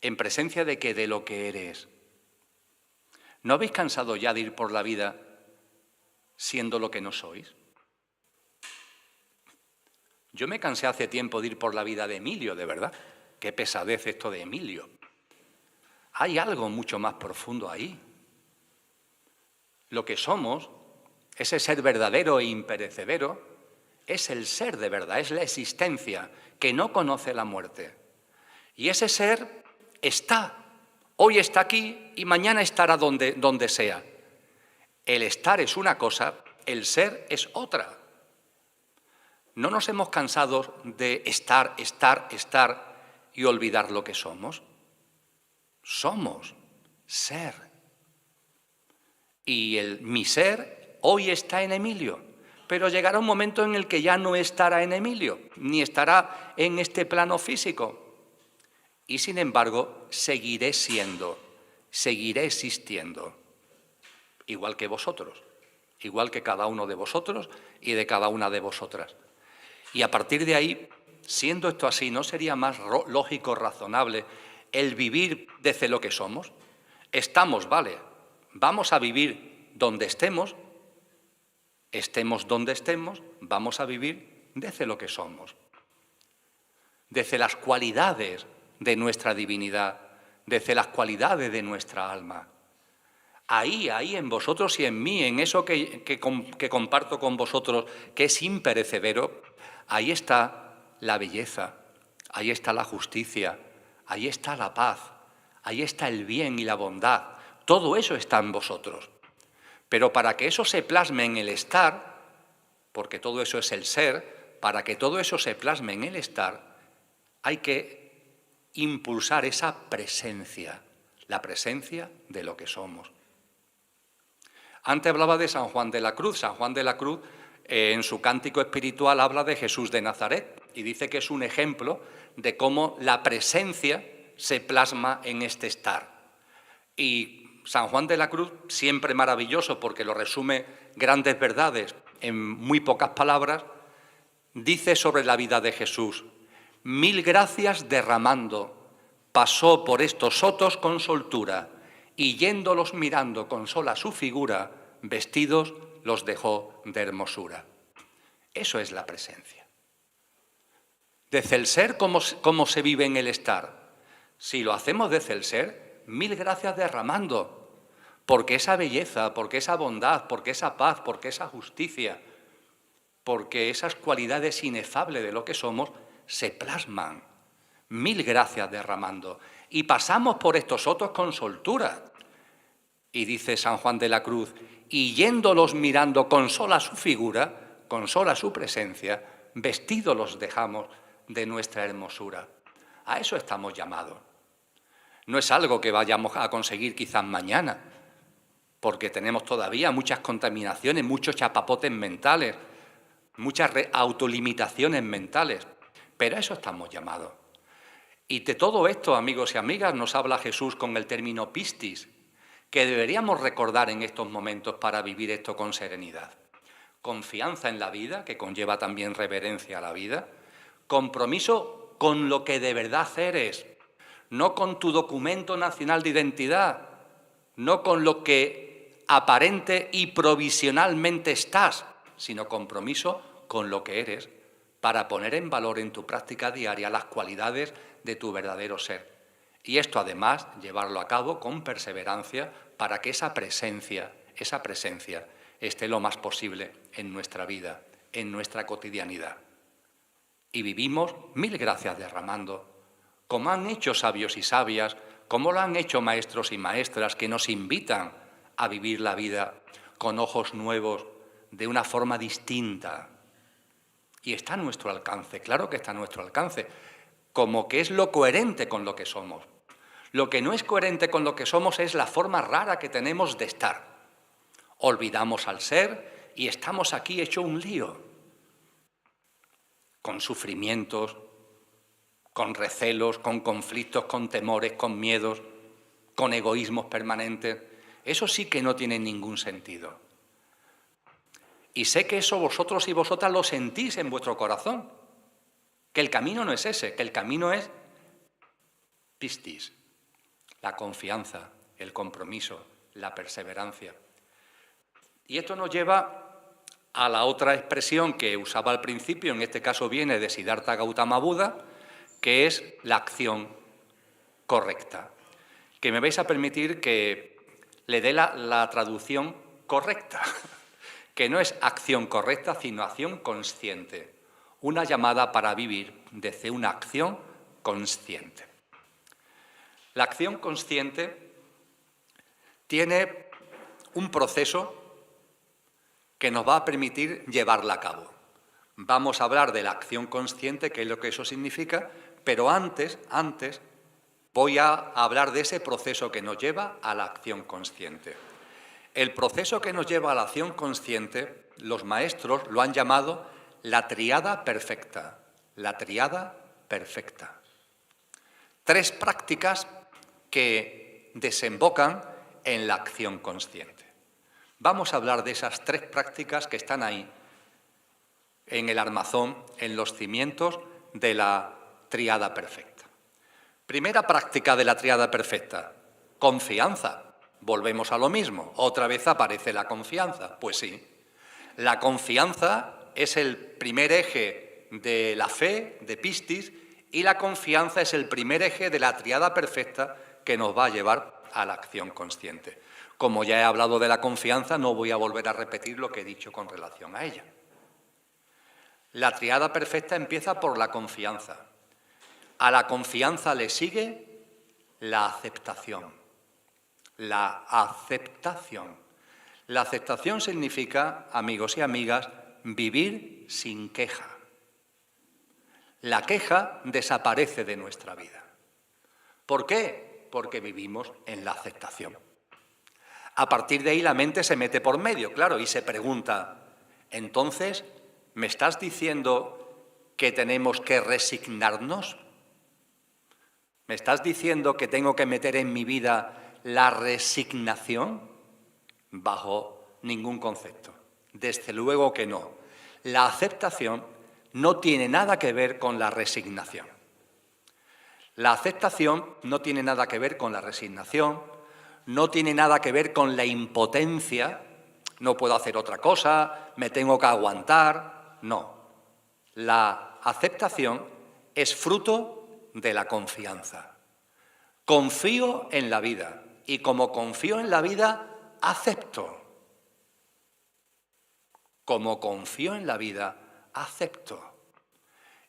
S1: ¿En presencia de qué? De lo que eres. ¿No habéis cansado ya de ir por la vida siendo lo que no sois? Yo me cansé hace tiempo de ir por la vida de Emilio, de verdad. Qué pesadez esto de Emilio. Hay algo mucho más profundo ahí. Lo que somos, ese ser verdadero e imperecedero, es el ser de verdad, es la existencia que no conoce la muerte. Y ese ser está, hoy está aquí y mañana estará donde sea. El estar es una cosa, el ser es otra. ¿No nos hemos cansado de estar y olvidar lo que somos? Somos ser. Y mi ser hoy está en Emilio, pero llegará un momento en el que ya no estará en Emilio, ni estará en este plano físico. Y sin embargo, seguiré siendo, seguiré existiendo, igual que vosotros, igual que cada uno de vosotros y de cada una de vosotras. Y a partir de ahí, siendo esto así, ¿no sería más lógico, razonable, el vivir desde lo que somos? Estamos, vale, vamos a vivir donde estemos donde estemos, vamos a vivir desde lo que somos, desde las cualidades de nuestra divinidad, desde las cualidades de nuestra alma. Ahí en vosotros y en mí, en eso que comparto con vosotros, que es imperecedero, ahí está la belleza, ahí está la justicia, ahí está la paz, ahí está el bien y la bondad. Todo eso está en vosotros. Pero para que eso se plasme en el estar, porque todo eso es el ser, para que todo eso se plasme en el estar, hay que impulsar esa presencia, la presencia de lo que somos. Antes hablaba de San Juan de la Cruz. San Juan de la Cruz, en su cántico espiritual, habla de Jesús de Nazaret y dice que es un ejemplo de cómo la presencia se plasma en este estar. Y San Juan de la Cruz, siempre maravilloso porque lo resume grandes verdades en muy pocas palabras, dice sobre la vida de Jesús: 1000 gracias derramando, pasó por estos sotos con soltura, y yéndolos mirando con sola su figura, vestidos los dejó de hermosura. Eso es la presencia. Desde el ser, ¿cómo se vive en el estar? Si lo hacemos desde el ser, 1000 gracias derramando, porque esa belleza, porque esa bondad, porque esa paz, porque esa justicia, porque esas cualidades inefables de lo que somos se plasman. 1000 gracias derramando. Y pasamos por estos sotos con soltura. Y dice San Juan de la Cruz, y yéndolos mirando con sola su figura, con sola su presencia, vestidos los dejamos de nuestra hermosura. A eso estamos llamados. No es algo que vayamos a conseguir quizás mañana, porque tenemos todavía muchas contaminaciones, muchos chapapotes mentales, muchas autolimitaciones mentales, pero a eso estamos llamados. Y de todo esto, amigos y amigas, nos habla Jesús con el término pistis, que deberíamos recordar en estos momentos para vivir esto con serenidad. Confianza en la vida, que conlleva también reverencia a la vida, compromiso con lo que de verdad eres, no con tu documento nacional de identidad,
S2: no con lo que aparente y provisionalmente estás, sino compromiso con lo que eres, para poner en valor en tu práctica diaria las cualidades de tu verdadero ser. Y esto, además, llevarlo a cabo con perseverancia para que esa presencia esté lo más posible en nuestra vida, en nuestra cotidianidad. Y vivimos mil gracias derramando, como han hecho sabios y sabias, como lo han hecho maestros y maestras que nos invitan a vivir la vida con ojos nuevos, de una forma distinta. Y está a nuestro alcance, claro que está a nuestro alcance, como que es lo coherente con lo que somos. Lo que no es coherente con lo que somos es la forma rara que tenemos de estar. Olvidamos al ser y estamos aquí hecho un lío, con sufrimientos, con recelos, con conflictos, con temores, con miedos, con egoísmos permanentes. Eso sí que no tiene ningún sentido. Y sé que eso vosotros y vosotras lo sentís en vuestro corazón, que el camino no es ese, que el camino es pistis, la confianza, el compromiso, la perseverancia. Y esto nos lleva a la otra expresión que usaba al principio, en este caso viene de Siddhartha Gautama Buda, que es la acción correcta. Que me vais a permitir que le dé la traducción correcta, que no es acción correcta, sino acción consciente. Una llamada para vivir desde una acción consciente. La acción consciente tiene un proceso que nos va a permitir llevarla a cabo. Vamos a hablar de la acción consciente, qué es lo que eso significa, pero antes voy a hablar de ese proceso que nos lleva a la acción consciente. El proceso que nos lleva a la acción consciente, los maestros lo han llamado la tríada perfecta. La tríada perfecta. 3 prácticas que desembocan en la acción consciente. Vamos a hablar de esas 3 prácticas que están ahí, en el armazón, en los cimientos de la tríada perfecta. Primera práctica de la tríada perfecta, confianza. Volvemos a lo mismo, otra vez aparece la confianza. Pues sí, la confianza es el primer eje de la fe, de pistis, y la confianza es el primer eje de la tríada perfecta que nos va a llevar a la acción consciente. Como ya he hablado de la confianza, no voy a volver a repetir lo que he dicho con relación a ella. La tríada perfecta empieza por la confianza. A la confianza le sigue la aceptación. La aceptación. La aceptación significa, amigos y amigas, vivir sin queja. La queja desaparece de nuestra vida. ¿Por qué? Porque vivimos en la aceptación. A partir de ahí la mente se mete por medio, claro, y se pregunta, entonces, ¿me estás diciendo que tenemos que resignarnos? ¿Me estás diciendo que tengo que meter en mi vida la resignación? Bajo ningún concepto. Desde luego que no. La aceptación no tiene nada que ver con la resignación. La aceptación no tiene nada que ver con la resignación, no tiene nada que ver con la impotencia, no puedo hacer otra cosa, me tengo que aguantar. No. La aceptación es fruto de la confianza. Confío en la vida y como confío en la vida, acepto. Como confío en la vida, acepto.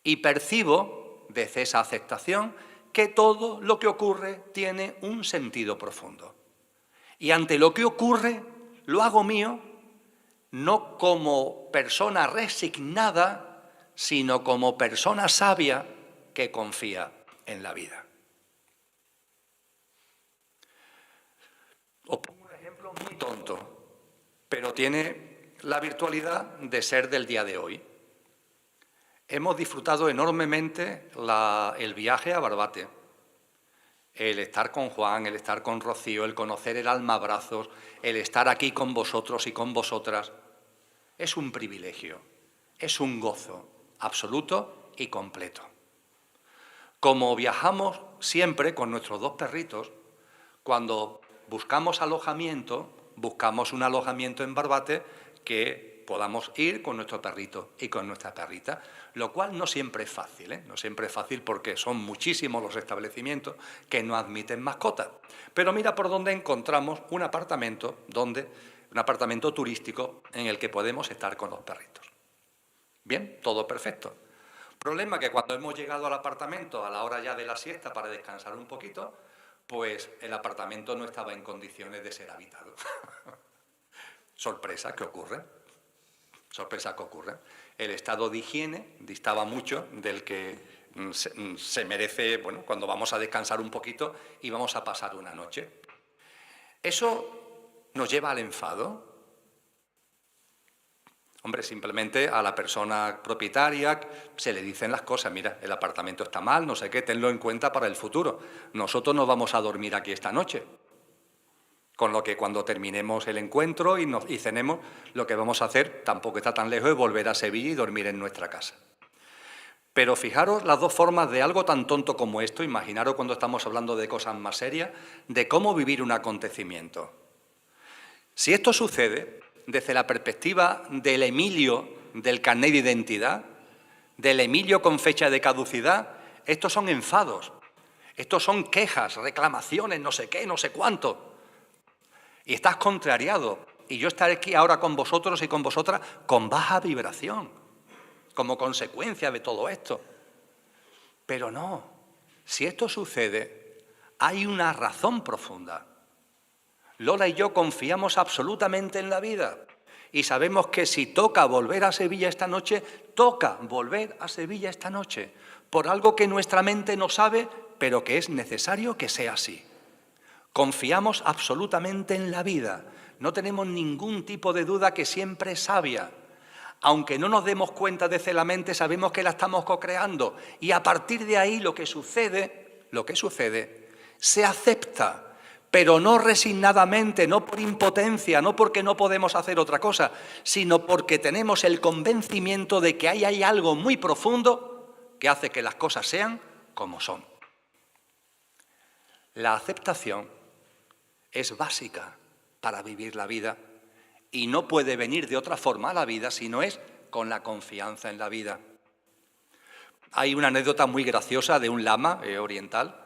S2: Y percibo, desde esa aceptación, que todo lo que ocurre tiene un sentido profundo. Y ante lo que ocurre, lo hago mío, no como persona resignada, sino como persona sabia que confía en la vida. Os pongo un ejemplo muy tonto, pero tiene la virtualidad de ser del día de hoy. Hemos disfrutado enormemente el viaje a Barbate, el estar con Juan, el estar con Rocío, el conocer el almabrazos, el estar aquí con vosotros y con vosotras. Es un privilegio, es un gozo absoluto y completo. Como viajamos siempre con nuestros 2 perritos, cuando buscamos alojamiento, buscamos un alojamiento en Barbate que podamos ir con nuestro perrito y con nuestra perrita, lo cual no siempre es fácil, ¿eh? No siempre es fácil porque son muchísimos los establecimientos que no admiten mascotas. Pero mira por dónde encontramos un apartamento turístico en el que podemos estar con los perritos. Bien, todo perfecto. Problema que cuando hemos llegado al apartamento a la hora ya de la siesta para descansar un poquito, pues el apartamento no estaba en condiciones de ser habitado. Sorpresa, ¿qué ocurre? Sorpresa que ocurre. El estado de higiene distaba mucho del que se merece, bueno, cuando vamos a descansar un poquito y vamos a pasar una noche. ¿Eso nos lleva al enfado? Hombre, simplemente a la persona propietaria se le dicen las cosas, mira, el apartamento está mal, no sé qué, tenlo en cuenta para el futuro. Nosotros no vamos a dormir aquí esta noche. Con lo que cuando terminemos el encuentro y cenemos, lo que vamos a hacer, tampoco está tan lejos, es volver a Sevilla y dormir en nuestra casa. Pero fijaros las dos formas de algo tan tonto como esto, imaginaros cuando estamos hablando de cosas más serias, de cómo vivir un acontecimiento. Si esto sucede desde la perspectiva del Emilio del carnet de identidad, del Emilio con fecha de caducidad, estos son enfados, estos son quejas, reclamaciones, no sé qué, no sé cuánto. Y estás contrariado. Y yo estaré aquí ahora con vosotros y con vosotras con baja vibración, como consecuencia de todo esto. Pero no, si esto sucede, hay una razón profunda. Lola y yo confiamos absolutamente en la vida y sabemos que si toca volver a Sevilla esta noche, toca volver a Sevilla esta noche, por algo que nuestra mente no sabe, pero que es necesario que sea así. Confiamos absolutamente en la vida, no tenemos ningún tipo de duda que siempre es sabia. Aunque no nos demos cuenta desde la mente, sabemos que la estamos co-creando y a partir de ahí lo que sucede, se acepta, pero no resignadamente, no por impotencia, no porque no podemos hacer otra cosa, sino porque tenemos el convencimiento de que ahí hay algo muy profundo que hace que las cosas sean como son. La aceptación es básica para vivir la vida y no puede venir de otra forma a la vida si no es con la confianza en la vida. Hay una anécdota muy graciosa de un lama oriental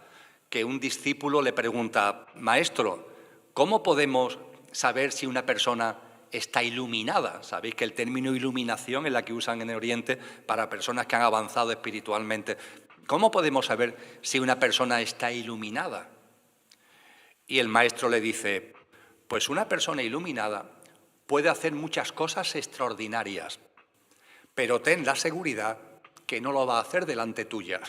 S2: que un discípulo le pregunta, maestro, ¿cómo podemos saber si una persona está iluminada? Sabéis que el término iluminación es la que usan en el Oriente para personas que han avanzado espiritualmente. ¿Cómo podemos saber si una persona está iluminada? Y el maestro le dice, pues una persona iluminada puede hacer muchas cosas extraordinarias, pero ten la seguridad que no lo va a hacer delante tuya.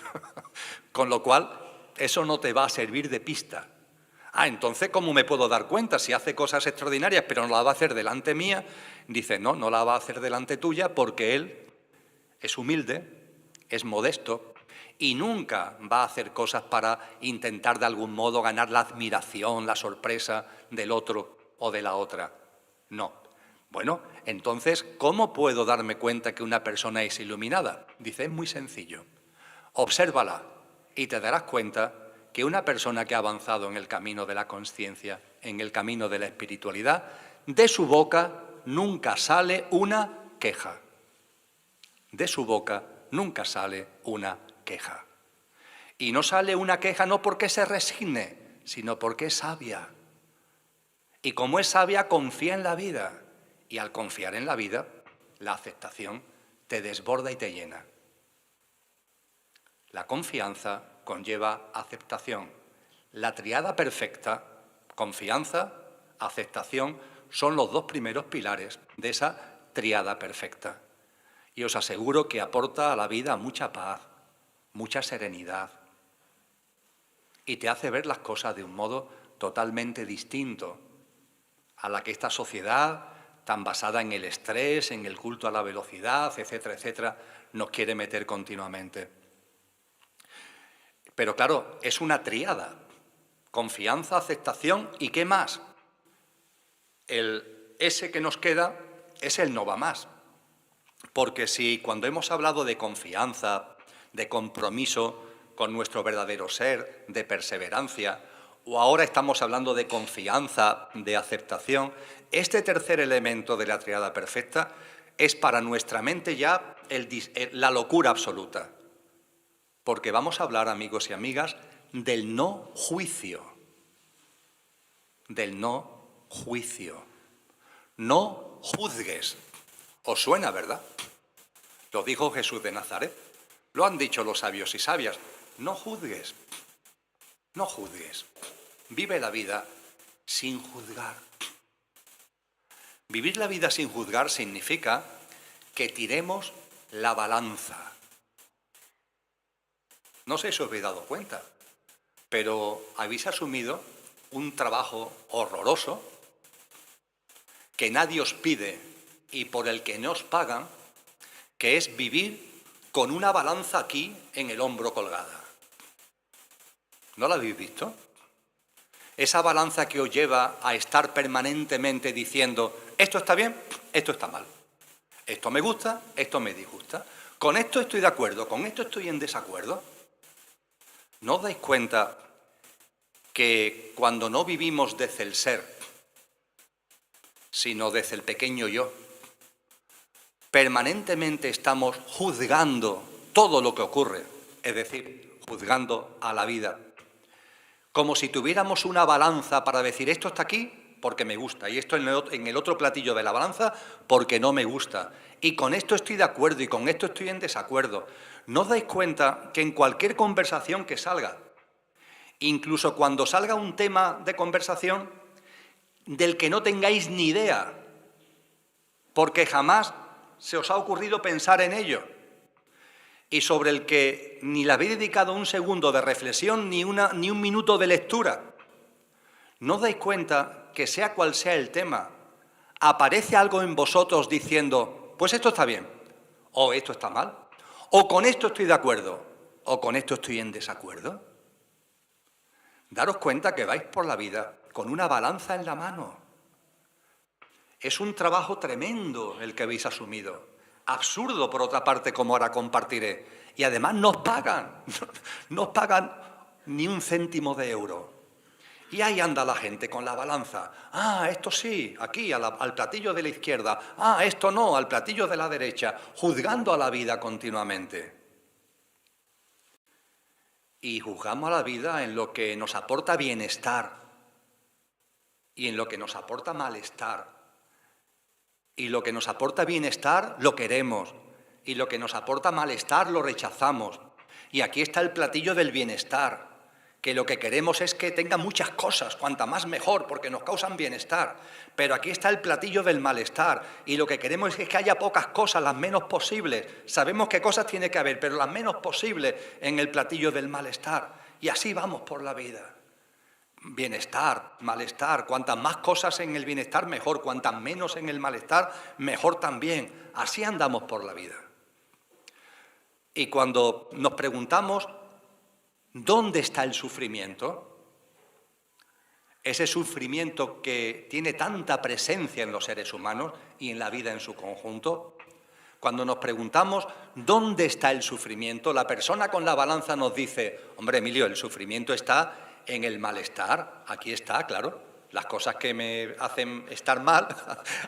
S2: Con lo cual, eso no te va a servir de pista. Entonces, ¿cómo me puedo dar cuenta si hace cosas extraordinarias pero no la va a hacer delante mía? Dice, no la va a hacer delante tuya porque él es humilde, es modesto, y nunca va a hacer cosas para intentar de algún modo ganar la admiración, la sorpresa del otro o de la otra. No. Bueno, entonces, ¿cómo puedo darme cuenta que una persona es iluminada? Dice, es muy sencillo. Obsérvala y te darás cuenta que una persona que ha avanzado en el camino de la consciencia, en el camino de la espiritualidad, de su boca nunca sale una queja. De su boca nunca sale una queja. Y no sale una queja no porque se resigne, sino porque es sabia. Y como es sabia, confía en la vida. Y al confiar en la vida, la aceptación te desborda y te llena. La confianza conlleva aceptación. La tríada perfecta, confianza, aceptación, son los dos primeros pilares de esa tríada perfecta. Y os aseguro que aporta a la vida mucha paz, mucha serenidad y te hace ver las cosas de un modo totalmente distinto a la que esta sociedad, tan basada en el estrés, en el culto a la velocidad, etcétera, etcétera, nos quiere meter continuamente. Pero claro, es una tríada, confianza, aceptación y ¿qué más? Ese que nos queda es el no va más. Porque si cuando hemos hablado de confianza, de compromiso con nuestro verdadero ser, de perseverancia,
S1: o ahora estamos hablando de confianza, de aceptación, este tercer elemento de la tríada perfecta es para nuestra mente ya la locura absoluta. Porque vamos a hablar, amigos y amigas, del no juicio. Del no juicio. No juzgues. ¿Os suena, verdad? Lo dijo Jesús de Nazaret. Lo han dicho los sabios y sabias. No juzgues. No juzgues. Vive la vida sin juzgar. Vivir la vida sin juzgar significa que tiremos la balanza. No sé si os habéis dado cuenta, pero habéis asumido un trabajo horroroso que nadie os pide y por el que no os pagan, que es vivir con una balanza aquí en el hombro colgada. ¿No la habéis visto? Esa balanza que os lleva a estar permanentemente diciendo, esto está bien, esto está mal. Esto me gusta, esto me disgusta. Con esto estoy de acuerdo, con esto estoy en desacuerdo. ¿No os dais cuenta que cuando no vivimos desde el ser, sino desde el pequeño yo, permanentemente estamos juzgando todo lo que ocurre, es decir, juzgando a la vida, como si tuviéramos una balanza para decir esto está aquí porque me gusta y esto en el otro platillo de la balanza porque no me gusta y con esto estoy de acuerdo y con esto estoy en desacuerdo. ¿No os dais cuenta que en cualquier conversación que salga, incluso cuando salga un tema de conversación del que no tengáis ni idea, porque jamás se os ha ocurrido pensar en ello, y sobre el que ni le habéis dedicado un segundo de reflexión ni un minuto de lectura, ¿no os dais cuenta que sea cual sea el tema, aparece algo en vosotros diciendo, pues esto está bien, o esto está mal, o con esto estoy de acuerdo, o con esto estoy en desacuerdo? Daros cuenta que vais por la vida con una balanza en la mano. Es un trabajo tremendo el que habéis asumido. Absurdo, por otra parte, como ahora compartiré. Y además no os pagan ni un céntimo de euro. Y ahí anda la gente con la balanza. Ah, esto sí, aquí, al platillo de la izquierda. Ah, esto no, al platillo de la derecha. Juzgando a la vida continuamente. Y juzgamos a la vida en lo que nos aporta bienestar y en lo que nos aporta malestar. Y lo que nos aporta bienestar lo queremos y lo que nos aporta malestar lo rechazamos. Y aquí está el platillo del bienestar, que lo que queremos es que tenga muchas cosas, cuanta más mejor, porque nos causan bienestar. Pero aquí está el platillo del malestar y lo que queremos es que haya pocas cosas, las menos posibles. Sabemos qué cosas tiene que haber, pero las menos posibles en el platillo del malestar. Y así vamos por la vida. Bienestar, malestar, cuantas más cosas en el bienestar mejor, cuantas menos en el malestar mejor también. Así andamos por la vida. Y cuando nos preguntamos ¿dónde está el sufrimiento? Ese sufrimiento que tiene tanta presencia en los seres humanos y en la vida en su conjunto. Cuando nos preguntamos ¿dónde está el sufrimiento? La persona con la balanza nos dice, hombre, Emilio, el sufrimiento está en el malestar. Aquí está, claro, las cosas que me hacen estar mal,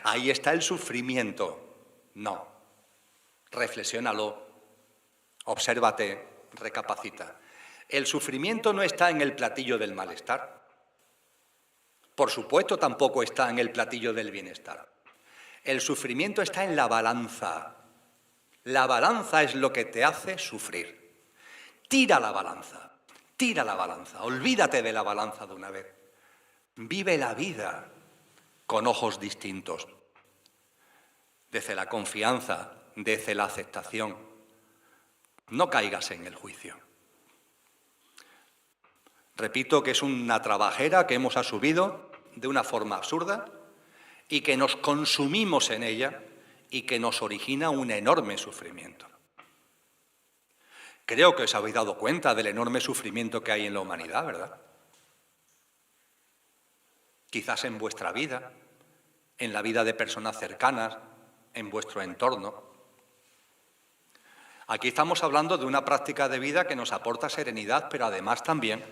S1: ahí está el sufrimiento. No, reflexiónalo, obsérvate, recapacita. El sufrimiento no está en el platillo del malestar. Por supuesto, tampoco está en el platillo del bienestar. El sufrimiento está en la balanza. La balanza es lo que te hace sufrir. Tira la balanza, olvídate de la balanza de una vez. Vive la vida con ojos distintos, desde la confianza, desde la aceptación. No caigas en el juicio. Repito que es una trabajera que hemos asumido de una forma absurda y que nos consumimos en ella y que nos origina un enorme sufrimiento. Creo que os habéis dado cuenta del enorme sufrimiento que hay en la humanidad, ¿verdad? Quizás en vuestra vida, en la vida de personas cercanas, en vuestro entorno. Aquí estamos hablando de una práctica de vida que nos aporta serenidad, pero además también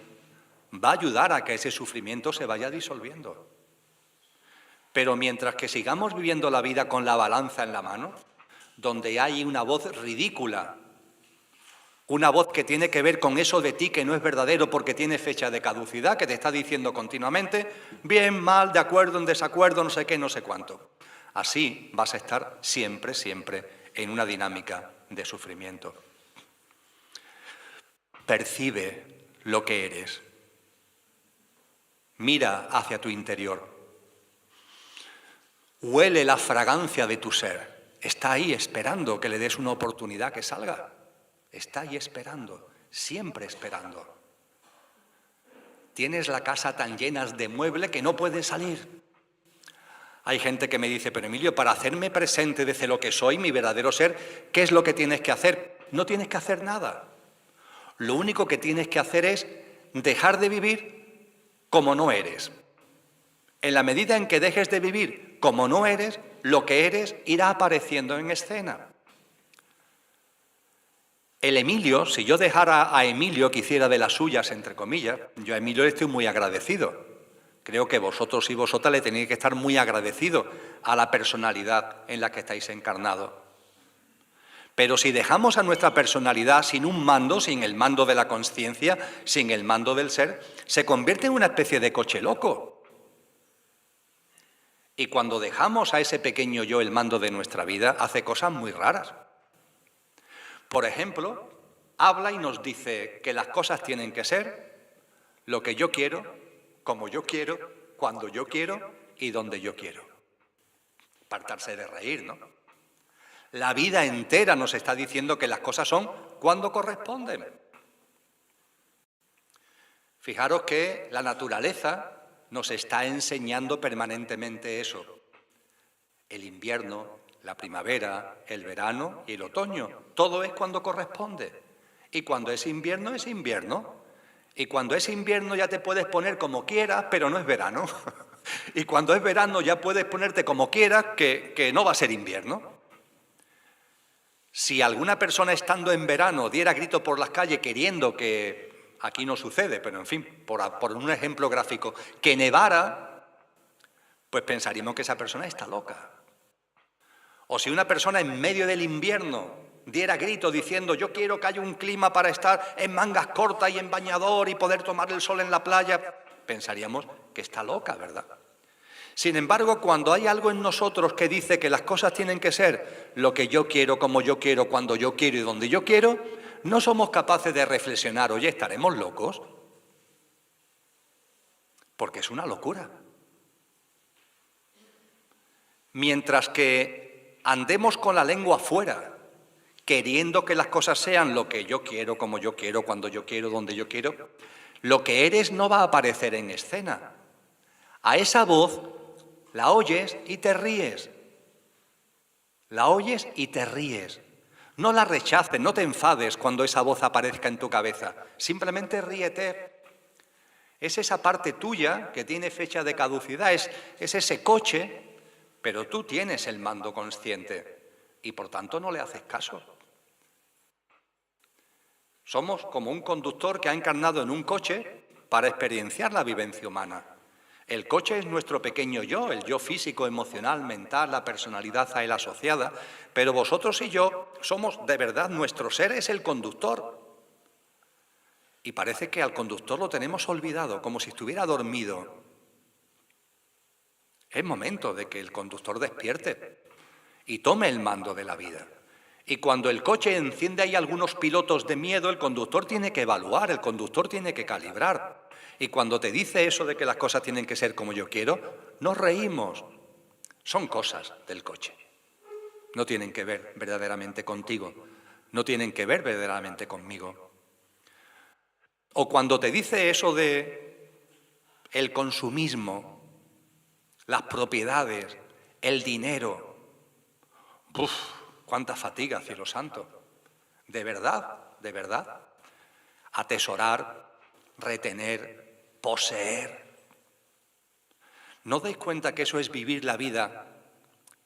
S2: va a ayudar a que ese sufrimiento se vaya disolviendo. Pero mientras que sigamos viviendo la vida con la balanza en la mano, donde hay una voz ridícula, una voz que tiene que ver con eso de ti que no es verdadero porque tiene fecha de caducidad, que te está diciendo continuamente, bien, mal, de acuerdo, en desacuerdo, no sé qué, no sé cuánto. Así vas a estar siempre, siempre en una dinámica de sufrimiento. Percibe lo que eres. Mira hacia tu interior. Huele la fragancia de tu ser. Está ahí esperando que le des una oportunidad que salga. Está ahí esperando, siempre esperando. Tienes la casa tan llena de muebles que no puedes salir. Hay gente que me dice, pero Emilio, para hacerme presente desde lo que soy, mi verdadero ser, ¿qué es lo que tienes que hacer? No tienes que hacer nada. Lo único que tienes que hacer es dejar de vivir como no eres. En la medida en que dejes de vivir como no eres, lo que eres irá apareciendo en escena. El Emilio, si yo dejara a Emilio que hiciera de las suyas, entre comillas, yo a Emilio le estoy muy agradecido. Creo que vosotros y vosotras le tenéis que estar muy agradecidos a la personalidad en la que estáis encarnados. Pero si dejamos a nuestra personalidad sin un mando, sin el mando de la conciencia, sin el mando del ser, se convierte en una especie de coche loco. Y cuando dejamos a ese pequeño yo el mando de nuestra vida, hace cosas muy raras. Por ejemplo, habla y nos dice que las cosas tienen que ser lo que yo quiero, como yo quiero, cuando yo quiero y donde yo quiero. Partarse de reír, ¿no? La vida entera nos está diciendo que las cosas son cuando corresponden. Fijaros que la naturaleza nos está enseñando permanentemente eso. El invierno, la primavera, el verano y el otoño. Todo es cuando corresponde. Y cuando es invierno, es invierno. Y cuando es invierno ya te puedes poner como quieras, pero no es verano. Y cuando es verano ya puedes ponerte como quieras, que no va a ser invierno. Si alguna persona estando en verano diera grito por las calles queriendo que, aquí no sucede, pero en fin, por un ejemplo gráfico, que nevara, pues pensaríamos que esa persona está loca. O si una persona en medio del invierno diera grito diciendo yo quiero que haya un clima para estar en mangas cortas y en bañador y poder tomar el sol en la playa, pensaríamos que está loca, ¿verdad? Sin embargo, cuando hay algo en nosotros que dice que las cosas tienen que ser lo que yo quiero, como yo quiero, cuando yo quiero y donde yo quiero, no somos capaces de reflexionar, oye, ¿estaremos locos? Porque es una locura. Mientras que andemos con la lengua fuera, queriendo que las cosas sean lo que yo quiero, como yo quiero, cuando yo quiero, donde yo quiero, lo que eres no va a aparecer en escena. A esa voz la oyes y te ríes. La oyes y te ríes. No la rechaces, no te enfades cuando esa voz aparezca en tu cabeza. Simplemente ríete. Es esa parte tuya que tiene fecha de caducidad, es ese coche, pero tú tienes el mando consciente y por tanto no le haces caso. Somos como un conductor que ha encarnado en un coche para experienciar la vivencia humana. El coche es nuestro pequeño yo, el yo físico, emocional, mental, la personalidad a él asociada, pero vosotros y yo somos de verdad, nuestro ser es el conductor. Y parece que al conductor lo tenemos olvidado, como si estuviera dormido. Es momento de que el conductor despierte y tome el mando de la vida. Y cuando el coche enciende ahí algunos pilotos de miedo, el conductor tiene que evaluar, el conductor tiene que calibrar. Y cuando te dice eso de que las cosas tienen que ser como yo quiero, nos reímos. Son cosas del coche. No tienen que ver verdaderamente contigo. No tienen que ver verdaderamente conmigo. O cuando te dice eso de el consumismo, las propiedades, el dinero. ¡Uf! ¡Cuánta fatiga, cielo santo! De verdad, atesorar, retener, poseer. ¿No dais cuenta que eso es vivir la vida,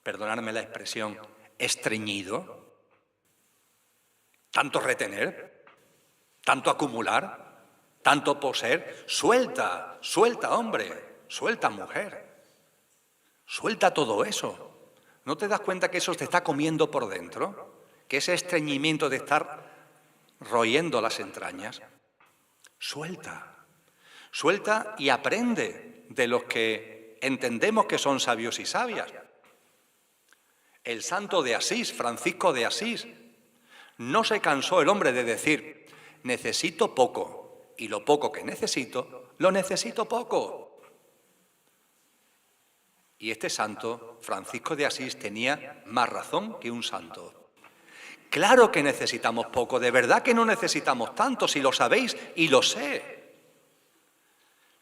S2: perdonadme la expresión, estreñido? ¿Tanto retener? ¿Tanto acumular? tanto por ser, suelta, suelta hombre, suelta mujer, suelta todo eso. ¿No te das cuenta que eso te está comiendo por dentro? Que ese estreñimiento de estar royendo las entrañas. Suelta, suelta y aprende de los que entendemos que son sabios y sabias. El santo de Asís, Francisco de Asís, no se cansó el hombre de decir, necesito poco, y lo poco que necesito, lo necesito poco. Y este santo, Francisco de Asís, tenía más razón que un santo. Claro que necesitamos poco, de verdad que no necesitamos tanto, si lo sabéis y lo sé.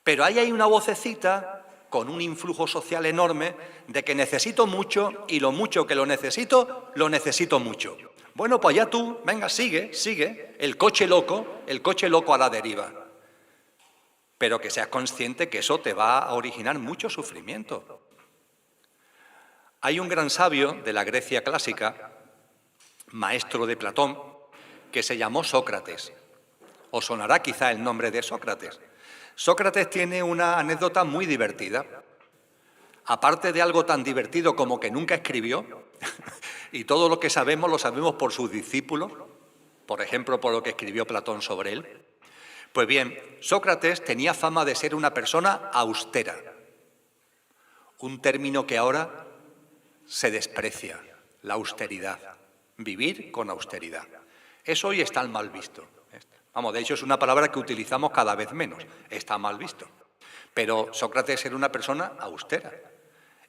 S2: Pero ahí hay una vocecita con un influjo social enorme de que necesito mucho y lo mucho que lo necesito mucho. Bueno, pues ya tú, venga, sigue, el coche loco a la deriva. Pero que seas consciente que eso te va a originar mucho sufrimiento. Hay un gran sabio de la Grecia clásica, maestro de Platón, que se llamó Sócrates. Os sonará quizá el nombre de Sócrates. Sócrates tiene una anécdota muy divertida. Aparte de algo tan divertido como que nunca escribió, y todo lo que sabemos lo sabemos por sus discípulos, por ejemplo, por lo que escribió Platón sobre él. Pues bien, Sócrates tenía fama de ser una persona austera, un término que ahora se desprecia, la austeridad, vivir con austeridad. Eso hoy está mal visto. Vamos, de hecho es una palabra que utilizamos cada vez menos, está mal visto. Pero Sócrates era una persona austera.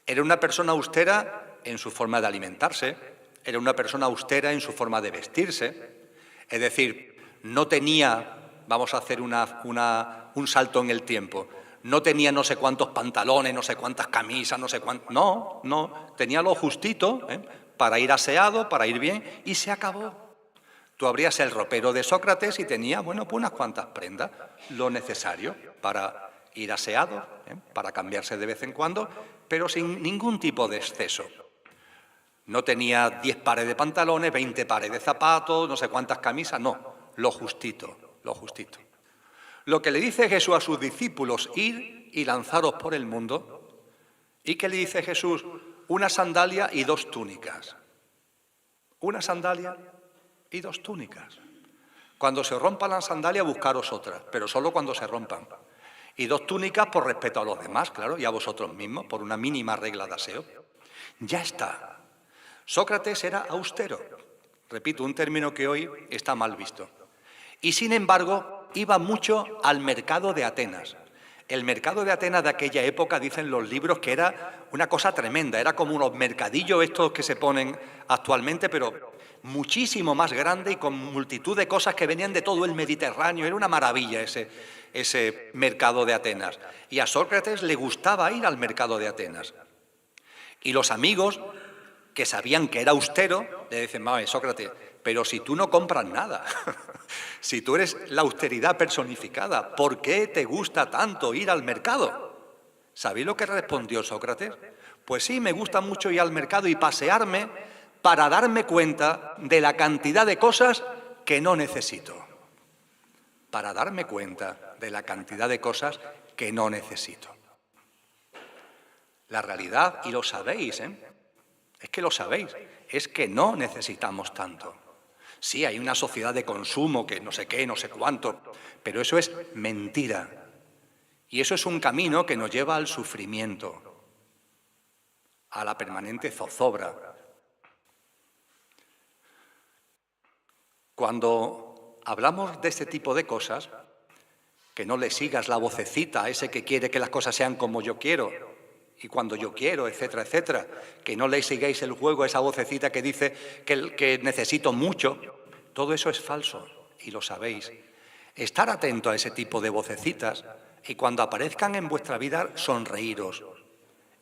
S2: Era una persona austera en su forma de alimentarse, era una persona austera en su forma de vestirse. Es decir, no tenía, vamos a hacer un salto en el tiempo, no tenía no sé cuántos pantalones, no sé cuántas camisas, no sé cuántos... No, tenía lo justito, para ir aseado, para ir bien, y se acabó. Tú abrías el ropero de Sócrates y tenía, bueno, pues unas cuantas prendas, lo necesario para ir aseado, para cambiarse de vez en cuando, pero sin ningún tipo de exceso. No tenía 10 pares de pantalones, 20 pares de zapatos, no sé cuántas camisas, no, lo justito, lo justito. Lo que le dice Jesús a sus discípulos, ir y lanzaros por el mundo, ¿y qué le dice Jesús? Una sandalia y 2 túnicas. Una sandalia y 2 túnicas. Cuando se rompan las sandalias, buscaros otras, pero solo cuando se rompan. Y 2 túnicas por respeto a los demás, claro, y a vosotros mismos, por una mínima regla de aseo. Ya está. Sócrates era austero. Repito, un término que hoy está mal visto. Y sin embargo, iba mucho al mercado de Atenas. El mercado de Atenas de aquella época, dicen los libros, que era una cosa tremenda. Era como unos mercadillos estos que se ponen actualmente, pero muchísimo más grande y con multitud de cosas que venían de todo el Mediterráneo. Era una maravilla ese mercado de Atenas. Y a Sócrates le gustaba ir al mercado de Atenas. Y los amigos, que sabían que era austero, le decían, vamos, Sócrates, pero si tú no compras nada, si tú eres la austeridad personificada, ¿por qué te gusta tanto ir al mercado? ¿Sabéis lo que respondió Sócrates? Pues sí, me gusta mucho ir al mercado y pasearme para darme cuenta de la cantidad de cosas que no necesito. Para darme cuenta de la cantidad de cosas que no necesito. La realidad, y lo sabéis, es que lo sabéis, es que no necesitamos tanto. Sí, hay una sociedad de consumo que no sé qué, no sé cuánto, pero eso es mentira. Y eso es un camino que nos lleva al sufrimiento, a la permanente zozobra. Cuando hablamos de este tipo de cosas, que no le sigas la vocecita a ese que quiere que las cosas sean como yo quiero, y cuando yo quiero, etcétera, etcétera, que no le sigáis el juego a esa vocecita que dice que necesito mucho, todo eso es falso, y lo sabéis. Estar atento a ese tipo de vocecitas, y cuando aparezcan en vuestra vida, sonreíros,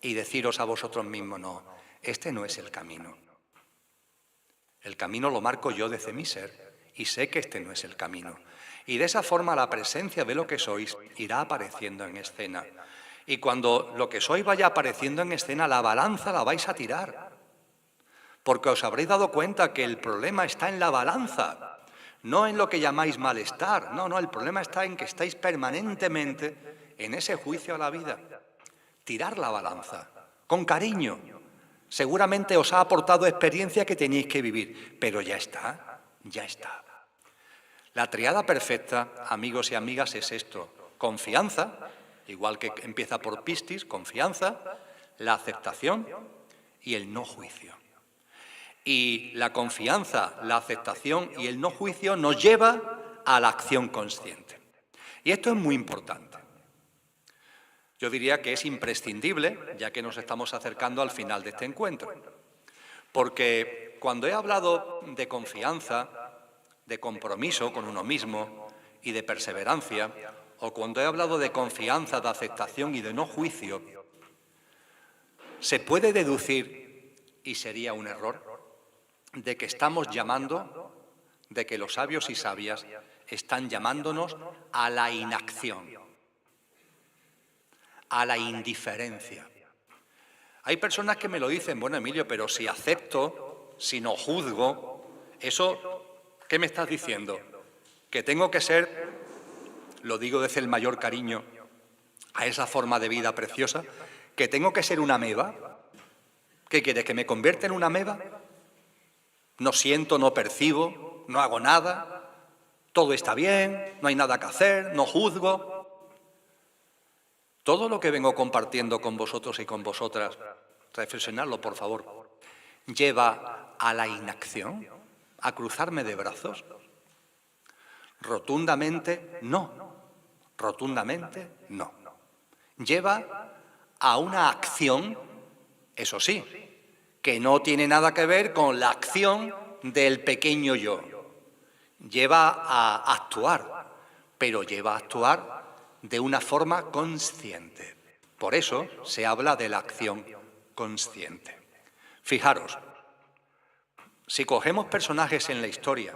S2: y deciros a vosotros mismos, no, este no es el camino. El camino lo marco yo desde mi ser, y sé que este no es el camino. Y de esa forma la presencia de lo que sois irá apareciendo en escena. Y cuando lo que sois vaya apareciendo en escena, la balanza la vais a tirar. Porque os habréis dado cuenta que el problema está en la balanza, no en lo que llamáis malestar, no, el problema está en que estáis permanentemente en ese juicio a la vida. Tirar la balanza, con cariño. Seguramente os ha aportado experiencia que tenéis que vivir, pero ya está, ya está. La triada perfecta, amigos y amigas, es esto: confianza, igual que empieza por Piscis, confianza, la aceptación y el no juicio. Y la confianza, la aceptación y el no juicio nos lleva a la acción consciente. Y esto es muy importante. Yo diría que es imprescindible, ya que nos estamos acercando al final de este encuentro. Porque cuando he hablado de confianza, de compromiso con uno mismo y de perseverancia, o cuando he hablado de confianza, de aceptación y de no juicio, se puede deducir, y sería un error, de que estamos llamando, de que los sabios y sabias están llamándonos a la inacción, a la indiferencia. Hay personas que me lo dicen: bueno, Emilio, pero si acepto, si no juzgo, eso, ¿qué me estás diciendo? Que tengo que ser, lo digo desde el mayor cariño a esa forma de vida preciosa, que tengo que ser una ameba. ¿Qué quieres, que me convierta en una ameba? No siento, no percibo, no hago nada, todo está bien, no hay nada que hacer, no juzgo. Todo lo que vengo compartiendo con vosotros y con vosotras, reflexionadlo, por favor, lleva a la inacción, a cruzarme de brazos. Rotundamente no, rotundamente no. Lleva a una acción, eso sí, que no tiene nada que ver con la acción del pequeño yo. Lleva a actuar, pero lleva a actuar de una forma consciente. Por eso se habla de la acción consciente. Fijaros, si cogemos personajes en la historia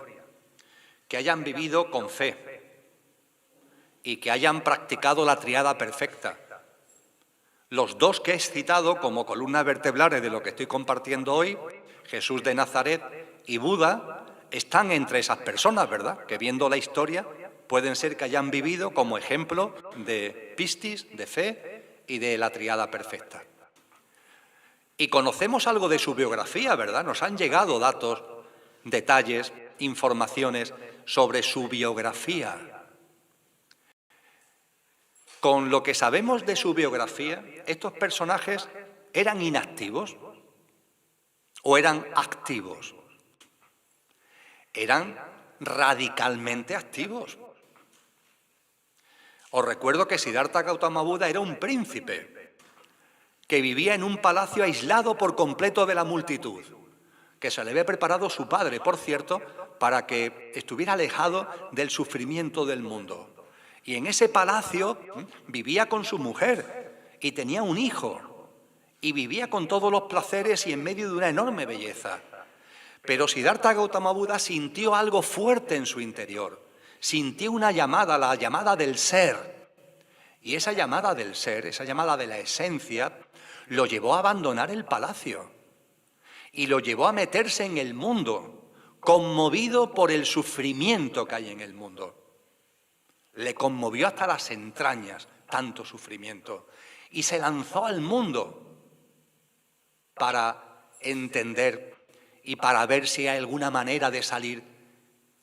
S2: que hayan vivido con fe y que hayan practicado la triada perfecta, los dos que he citado como columnas vertebrales de lo que estoy compartiendo hoy, Jesús de Nazaret y Buda, están entre esas personas, ¿verdad?, que viendo la historia pueden ser que hayan vivido como ejemplo de Piscis, de fe y de la triada perfecta. Y conocemos algo de su biografía, ¿verdad? Nos han llegado datos, detalles, informaciones sobre su biografía. Con lo que sabemos de su biografía, estos personajes eran inactivos o eran activos. Eran radicalmente activos. Os recuerdo que Siddhartha Gautama Buda era un príncipe que vivía en un palacio aislado por completo de la multitud, que se le había preparado su padre, por cierto, para que estuviera alejado del sufrimiento del mundo. Y en ese palacio vivía con su mujer y tenía un hijo y vivía con todos los placeres y en medio de una enorme belleza. Pero Siddhartha Gautama Buda sintió algo fuerte en su interior, sintió una llamada, la llamada del ser. Y esa llamada del ser, esa llamada de la esencia, lo llevó a abandonar el palacio y lo llevó a meterse en el mundo, conmovido por el sufrimiento que hay en el mundo. Le conmovió hasta las entrañas tanto sufrimiento y se lanzó al mundo para entender y para ver si hay alguna manera de salir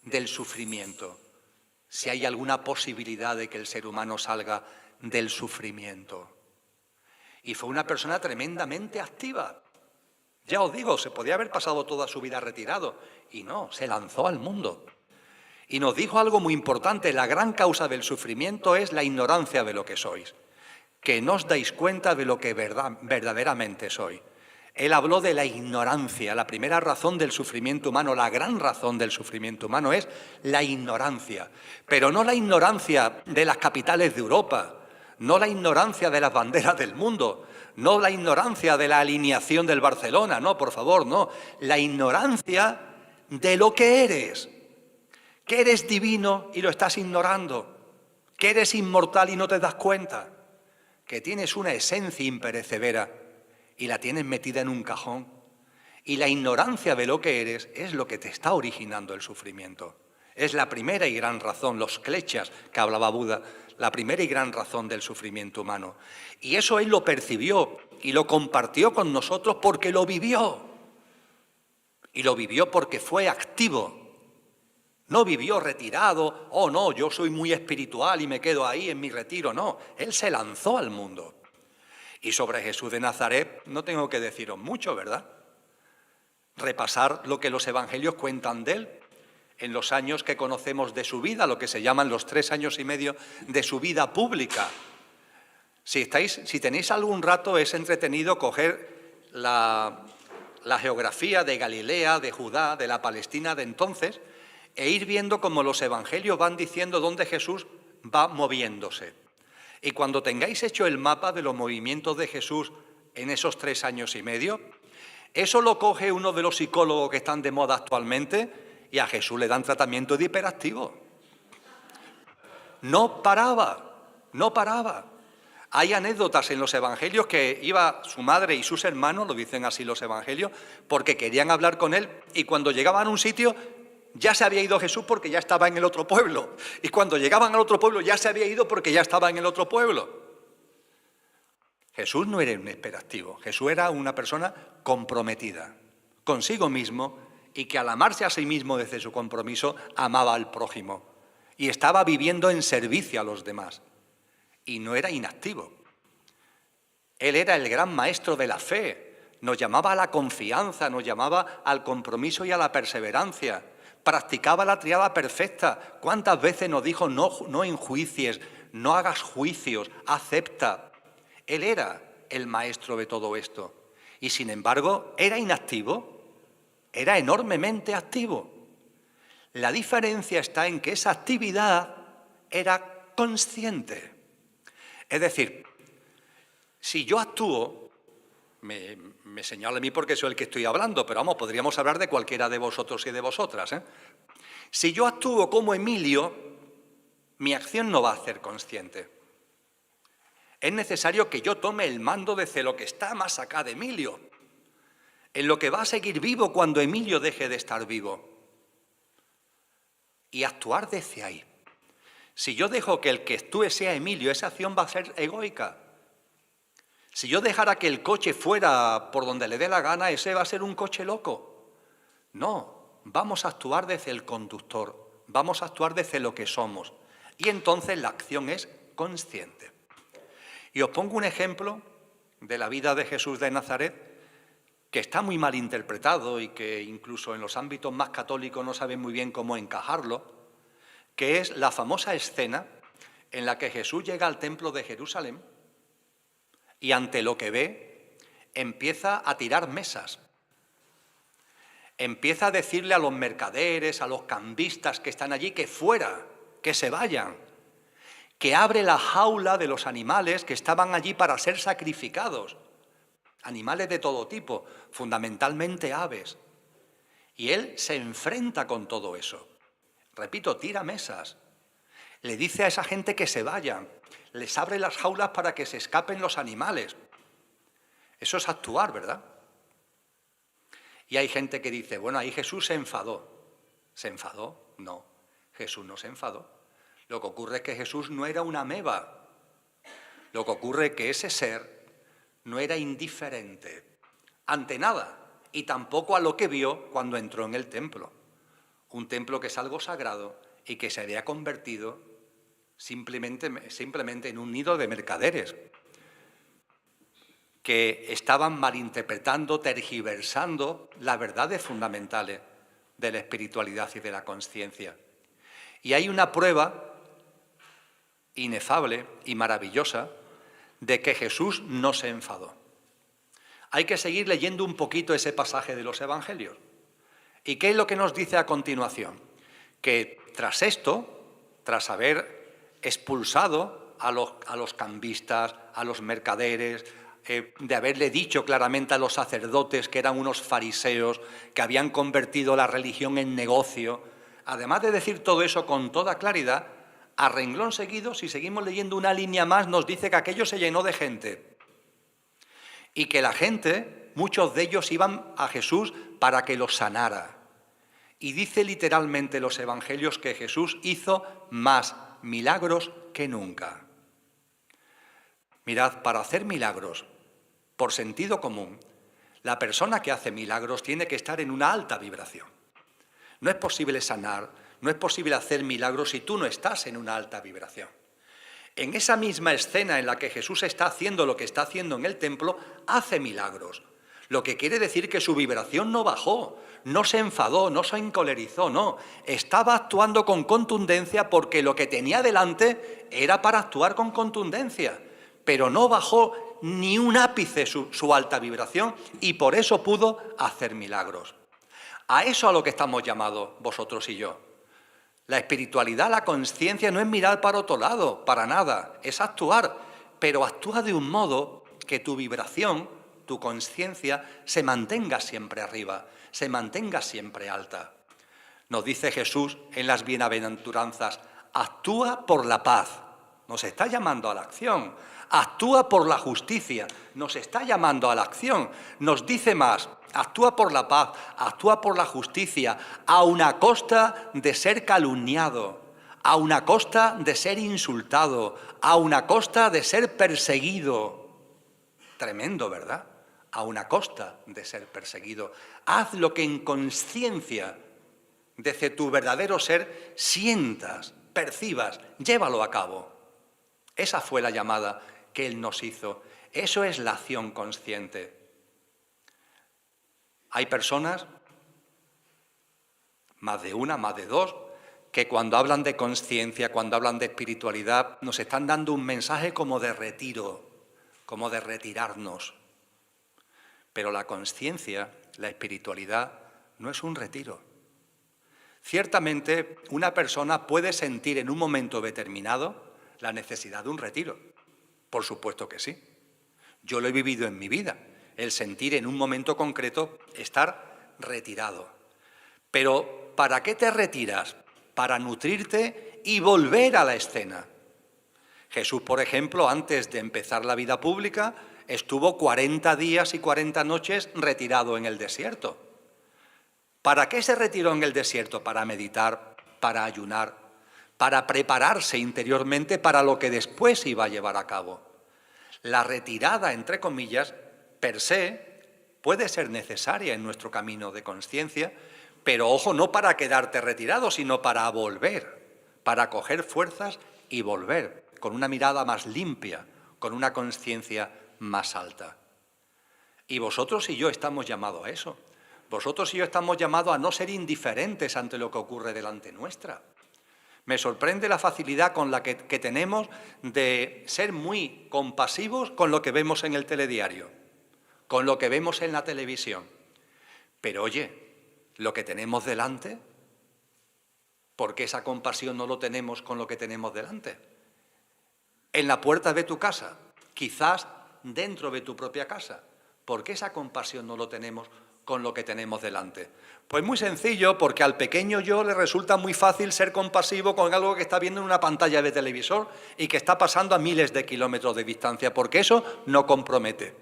S2: del sufrimiento, si hay alguna posibilidad de que el ser humano salga del sufrimiento. Y fue una persona tremendamente activa. Ya os digo, se podía haber pasado toda su vida retirado y no, se lanzó al mundo. Y nos dijo algo muy importante: la gran causa del sufrimiento es la ignorancia de lo que sois, que no os dais cuenta de lo que verdaderamente sois. Él habló de la ignorancia, la primera razón del sufrimiento humano, la gran razón del sufrimiento humano es la ignorancia, pero no la ignorancia de las capitales de Europa, no la ignorancia de las banderas del mundo, no la ignorancia de la alineación del Barcelona, no, por favor, no, la ignorancia de lo que eres. Que eres divino y lo estás ignorando, que eres inmortal y no te das cuenta, que tienes una esencia imperecedera y la tienes metida en un cajón. Y la ignorancia de lo que eres es lo que te está originando el sufrimiento. Es la primera y gran razón, los kleshas que hablaba Buda, la primera y gran razón del sufrimiento humano. Y eso él lo percibió y lo compartió con nosotros porque lo vivió. Y lo vivió porque fue activo. No vivió retirado, oh no, yo soy muy espiritual y me quedo ahí en mi retiro. No, él se lanzó al mundo. Y sobre Jesús de Nazaret no tengo que deciros mucho, ¿verdad? Repasar lo que los evangelios cuentan de él en los años que conocemos de su vida, lo que se llaman los 3 años y medio de su vida pública. Si tenéis algún rato, es entretenido coger la geografía de Galilea, de Judá, de la Palestina de entonces, e ir viendo cómo los evangelios van diciendo dónde Jesús va moviéndose. Y cuando tengáis hecho el mapa de los movimientos de Jesús en esos 3 años y medio, eso lo coge uno de los psicólogos que están de moda actualmente y a Jesús le dan tratamiento de hiperactivo. No paraba, no paraba. Hay anécdotas en los evangelios que iba su madre y sus hermanos, lo dicen así los evangelios, porque querían hablar con él y cuando llegaban a un sitio ya se había ido Jesús porque ya estaba en el otro pueblo. Y cuando llegaban al otro pueblo ya se había ido porque ya estaba en el otro pueblo. Jesús no era un hiperactivo, Jesús era una persona comprometida consigo mismo y que al amarse a sí mismo desde su compromiso amaba al prójimo y estaba viviendo en servicio a los demás y no era inactivo. Él era el gran maestro de la fe, nos llamaba a la confianza, nos llamaba al compromiso y a la perseverancia, practicaba la tríada perfecta. ¿Cuántas veces nos dijo no enjuicies, no hagas juicios, acepta? Él era el maestro de todo esto y sin embargo era inactivo. Era enormemente activo. La diferencia está en que esa actividad era consciente. Es decir, si yo actúo, me señalo a mí porque soy el que estoy hablando, pero vamos, podríamos hablar de cualquiera de vosotros y de vosotras, ¿eh? Si yo actúo como Emilio, mi acción no va a ser consciente. Es necesario que yo tome el mando desde lo que está más acá de Emilio, en lo que va a seguir vivo cuando Emilio deje de estar vivo. Y actuar desde ahí. Si yo dejo que el que actúe sea Emilio, esa acción va a ser egoica. Si yo dejara que el coche fuera por donde le dé la gana, ese va a ser un coche loco. No, vamos a actuar desde el conductor, vamos a actuar desde lo que somos. Y entonces la acción es consciente. Y os pongo un ejemplo de la vida de Jesús de Nazaret, que está muy mal interpretado y que incluso en los ámbitos más católicos no saben muy bien cómo encajarlo, que es la famosa escena en la que Jesús llega al templo de Jerusalén y ante lo que ve empieza a tirar mesas. Empieza a decirle a los mercaderes, a los cambistas que están allí que fuera, que se vayan, que abre la jaula de los animales que estaban allí para ser sacrificados. Animales de todo tipo, fundamentalmente aves. Y él se enfrenta con todo eso. Repito, tira mesas. Le dice a esa gente que se vayan. Les abre las jaulas para que se escapen los animales. Eso es actuar, ¿verdad? Y hay gente que dice, bueno, ahí Jesús se enfadó. ¿Se enfadó? No, Jesús no se enfadó. Lo que ocurre es que Jesús no era una ameba. Lo que ocurre es que ese ser no era indiferente ante nada y tampoco a lo que vio cuando entró en el templo. Un templo que es algo sagrado y que se había convertido simplemente en un nido de mercaderes que estaban malinterpretando, tergiversando las verdades fundamentales de la espiritualidad y de la conciencia. Y hay una prueba inefable y maravillosa de que Jesús no se enfadó. Hay que seguir leyendo un poquito ese pasaje de los Evangelios. ¿Y qué es lo que nos dice a continuación? Que tras esto, tras haber expulsado a los cambistas, a los mercaderes, de haberle dicho claramente a los sacerdotes que eran unos fariseos, que habían convertido la religión en negocio, además de decir todo eso con toda claridad, a renglón seguido, si seguimos leyendo una línea más, nos dice que aquello se llenó de gente y que la gente, muchos de ellos iban a Jesús para que los sanara. Y dice literalmente los evangelios que Jesús hizo más milagros que nunca. Mirad, para hacer milagros, por sentido común, la persona que hace milagros tiene que estar en una alta vibración. No es posible sanar, no es posible hacer milagros si tú no estás en una alta vibración. En esa misma escena en la que Jesús está haciendo lo que está haciendo en el templo, hace milagros. Lo que quiere decir que su vibración no bajó, no se enfadó, no se encolerizó, no. Estaba actuando con contundencia porque lo que tenía delante era para actuar con contundencia. Pero no bajó ni un ápice su alta vibración y por eso pudo hacer milagros. A eso a lo que estamos llamados vosotros y yo. La espiritualidad, la conciencia no es mirar para otro lado, para nada, es actuar, pero actúa de un modo que tu vibración, tu conciencia, se mantenga siempre arriba, se mantenga siempre alta. Nos dice Jesús en las bienaventuranzas, actúa por la paz, nos está llamando a la acción, actúa por la justicia, nos está llamando a la acción, nos dice más, actúa por la paz, actúa por la justicia, a una costa de ser calumniado, a una costa de ser insultado, a una costa de ser perseguido. Tremendo, ¿verdad? A una costa de ser perseguido. Haz lo que en conciencia desde tu verdadero ser sientas, percibas, llévalo a cabo. Esa fue la llamada que Él nos hizo. Eso es la acción consciente. Hay personas, más de una, más de dos, que cuando hablan de conciencia, cuando hablan de espiritualidad, nos están dando un mensaje como de retiro, como de retirarnos. Pero la conciencia, la espiritualidad, no es un retiro. Ciertamente, una persona puede sentir en un momento determinado la necesidad de un retiro. Por supuesto que sí. Yo lo he vivido en mi vida, el sentir en un momento concreto estar retirado. Pero, ¿para qué te retiras? Para nutrirte y volver a la escena. Jesús, por ejemplo, antes de empezar la vida pública, estuvo 40 días y 40 noches retirado en el desierto. ¿Para qué se retiró en el desierto? Para meditar, para ayunar, para prepararse interiormente para lo que después iba a llevar a cabo. La retirada, entre comillas, per se, puede ser necesaria en nuestro camino de conciencia, pero ojo, no para quedarte retirado, sino para volver, para coger fuerzas y volver, con una mirada más limpia, con una conciencia más alta. Y vosotros y yo estamos llamados a eso. Vosotros y yo estamos llamados a no ser indiferentes ante lo que ocurre delante nuestra. Me sorprende la facilidad con la que tenemos de ser muy compasivos con lo que vemos en el telediario, con lo que vemos en la televisión. Pero oye, lo que tenemos delante, ¿por qué esa compasión no lo tenemos con lo que tenemos delante? En la puerta de tu casa, quizás dentro de tu propia casa, ¿por qué esa compasión no lo tenemos con lo que tenemos delante? Pues muy sencillo, porque al pequeño yo le resulta muy fácil ser compasivo con algo que está viendo en una pantalla de televisor y que está pasando a miles de kilómetros de distancia, porque eso no compromete.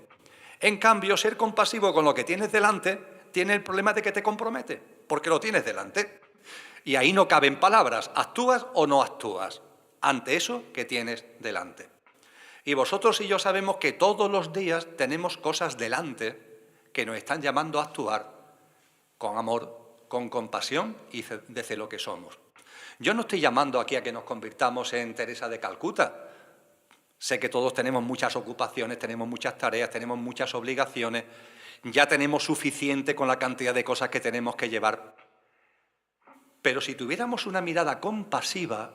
S2: En cambio, ser compasivo con lo que tienes delante tiene el problema de que te compromete, porque lo tienes delante. Y ahí no caben palabras, ¿actúas o no actúas ante eso que tienes delante? Y vosotros y yo sabemos que todos los días tenemos cosas delante que nos están llamando a actuar con amor, con compasión y desde lo que somos. Yo no estoy llamando aquí a que nos convirtamos en Teresa de Calcuta. Sé que todos tenemos muchas ocupaciones, tenemos muchas tareas, tenemos muchas obligaciones, ya tenemos suficiente con la cantidad de cosas que tenemos que llevar. Pero si tuviéramos una mirada compasiva,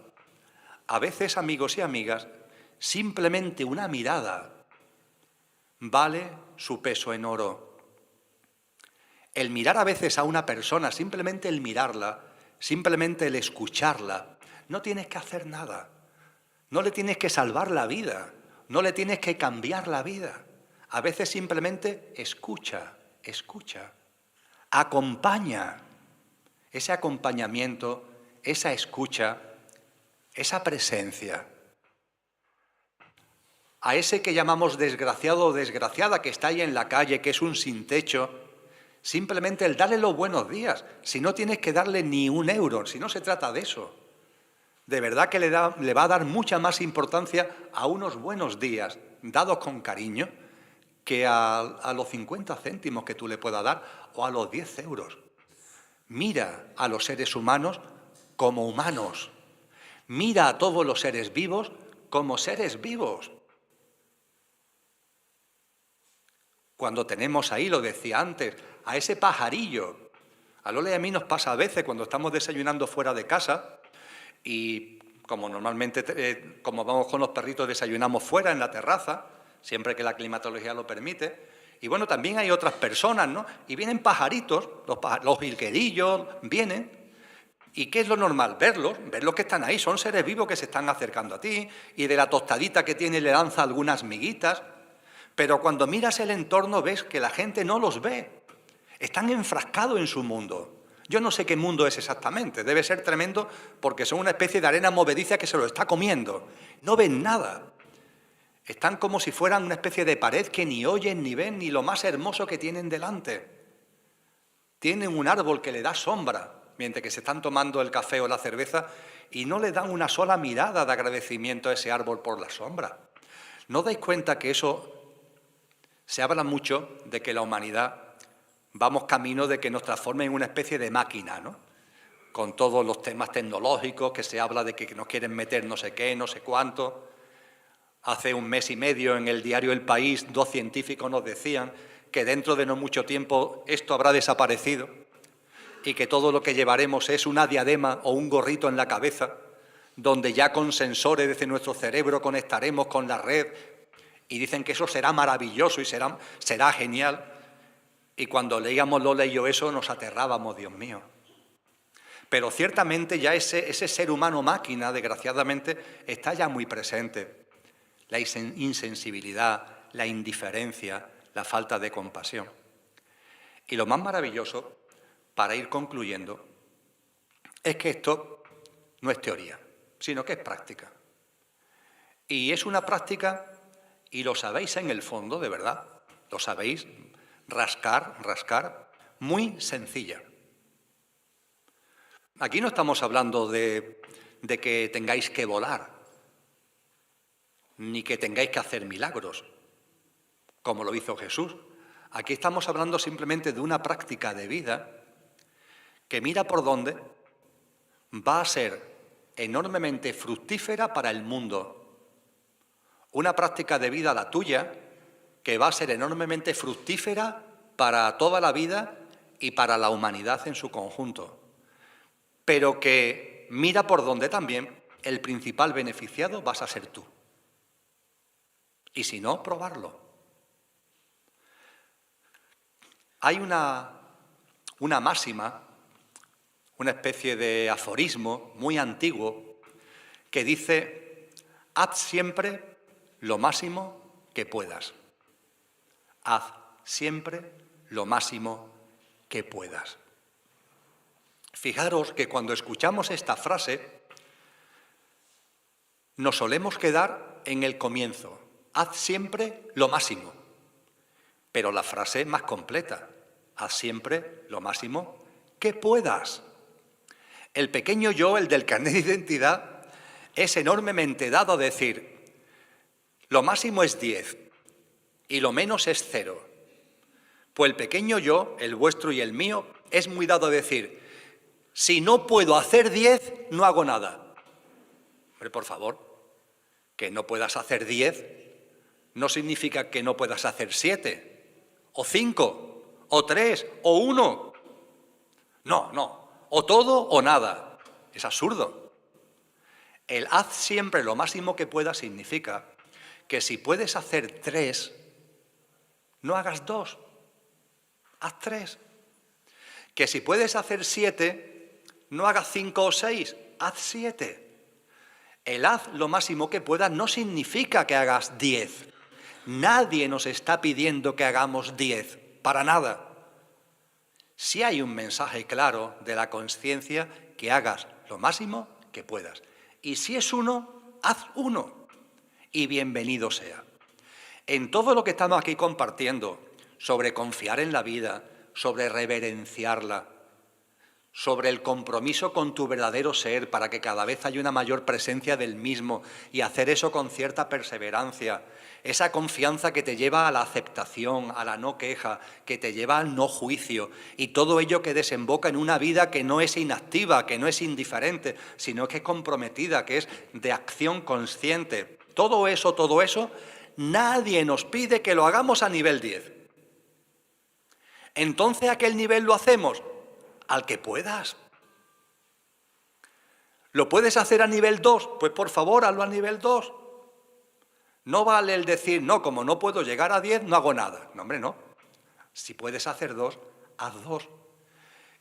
S2: a veces, amigos y amigas, simplemente una mirada vale su peso en oro. El mirar a veces a una persona, simplemente el mirarla, simplemente el escucharla, no tienes que hacer nada, no le tienes que salvar la vida, no le tienes que cambiar la vida. A veces simplemente escucha, acompaña. Ese acompañamiento, esa escucha, esa presencia. A ese que llamamos desgraciado o desgraciada que está ahí en la calle, que es un sin techo, Simplemente el darle los buenos días. Si no tienes que darle ni un euro, si no se trata de eso. De verdad que le va a dar mucha más importancia a unos buenos días dados con cariño que a los 50 céntimos que tú le puedas dar o a los 10 euros. Mira a los seres humanos como humanos. Mira a todos los seres vivos como seres vivos. Cuando tenemos ahí, lo decía antes, a ese pajarillo. A Lola y a mí nos pasa a veces cuando estamos desayunando fuera de casa y como normalmente, como vamos con los perritos, desayunamos fuera en la terraza, siempre que la climatología lo permite. Y bueno, también hay otras personas, ¿no? Y vienen pajaritos, los jilguerillos vienen. ¿Y qué es lo normal? Verlos que están ahí, son seres vivos que se están acercando a ti y de la tostadita que tiene le lanza algunas miguitas. Pero cuando miras el entorno ves que la gente no los ve. Están enfrascados en su mundo. Yo no sé qué mundo es exactamente, debe ser tremendo porque son una especie de arena movediza que se lo está comiendo. No ven nada. Están como si fueran una especie de pared que ni oyen ni ven ni lo más hermoso que tienen delante. Tienen un árbol que le da sombra mientras que se están tomando el café o la cerveza y no le dan una sola mirada de agradecimiento a ese árbol por la sombra. ¿No dais cuenta que eso se habla mucho de que la humanidad vamos camino de que nos transforme en una especie de máquina, ¿no? Con todos los temas tecnológicos, que se habla de que nos quieren meter no sé qué, no sé cuánto. Hace un mes y medio en el diario El País, 2 científicos nos decían que dentro de no mucho tiempo esto habrá desaparecido y que todo lo que llevaremos es una diadema o un gorrito en la cabeza, donde ya con sensores desde nuestro cerebro conectaremos con la red y dicen que eso será maravilloso y será genial. Y cuando leíamos Lola y yo eso nos aterrábamos, Dios mío. Pero ciertamente ya ese ser humano máquina, desgraciadamente, está ya muy presente. La insensibilidad, la indiferencia, la falta de compasión. Y lo más maravilloso, para ir concluyendo, es que esto no es teoría, sino que es práctica. Y es una práctica, y lo sabéis en el fondo, de verdad, lo sabéis, rascar, muy sencilla. Aquí no estamos hablando de que tengáis que volar, ni que tengáis que hacer milagros, como lo hizo Jesús. Aquí estamos hablando simplemente de una práctica de vida que mira por dónde va a ser enormemente fructífera para el mundo. Una práctica de vida, la tuya, que va a ser enormemente fructífera para toda la vida y para la humanidad en su conjunto, pero que mira por donde también el principal beneficiado vas a ser tú. Y si no, probarlo. Hay una máxima, una especie de aforismo muy antiguo que dice: haz siempre lo máximo que puedas. Haz siempre lo máximo que puedas. Fijaros que cuando escuchamos esta frase nos solemos quedar en el comienzo. Haz siempre lo máximo. Pero la frase es más completa. Haz siempre lo máximo que puedas. El pequeño yo, el del carnet de identidad, es enormemente dado a decir: lo máximo es 10 y lo menos es 0. Pues el pequeño yo, el vuestro y el mío, es muy dado a decir: si no puedo hacer 10, no hago nada. Hombre, por favor, que no puedas hacer 10 no significa que no puedas hacer 7, o 5, o 3, o 1. No, o todo o nada. Es absurdo. El haz siempre lo máximo que puedas significa que si puedes hacer 3, no hagas 2, haz 3. Que si puedes hacer 7, no hagas 5 o 6, haz 7. El haz lo máximo que puedas no significa que hagas 10. Nadie nos está pidiendo que hagamos 10, para nada. Sí hay un mensaje claro de la conciencia que hagas lo máximo que puedas. Y si es 1, haz 1 y bienvenido sea. En todo lo que estamos aquí compartiendo sobre confiar en la vida, sobre reverenciarla, sobre el compromiso con tu verdadero ser para que cada vez haya una mayor presencia del mismo y hacer eso con cierta perseverancia. Esa confianza que te lleva a la aceptación, a la no queja, que te lleva al no juicio y todo ello que desemboca en una vida que no es inactiva, que no es indiferente, sino que es comprometida, que es de acción consciente. Todo eso, nadie nos pide que lo hagamos a nivel 10. Entonces, ¿a qué nivel lo hacemos? Al que puedas. ¿Lo puedes hacer a nivel 2? Pues por favor, hazlo a nivel 2. No vale el decir, no, como no puedo llegar a 10, no hago nada. No, hombre, no. Si puedes hacer 2, haz 2.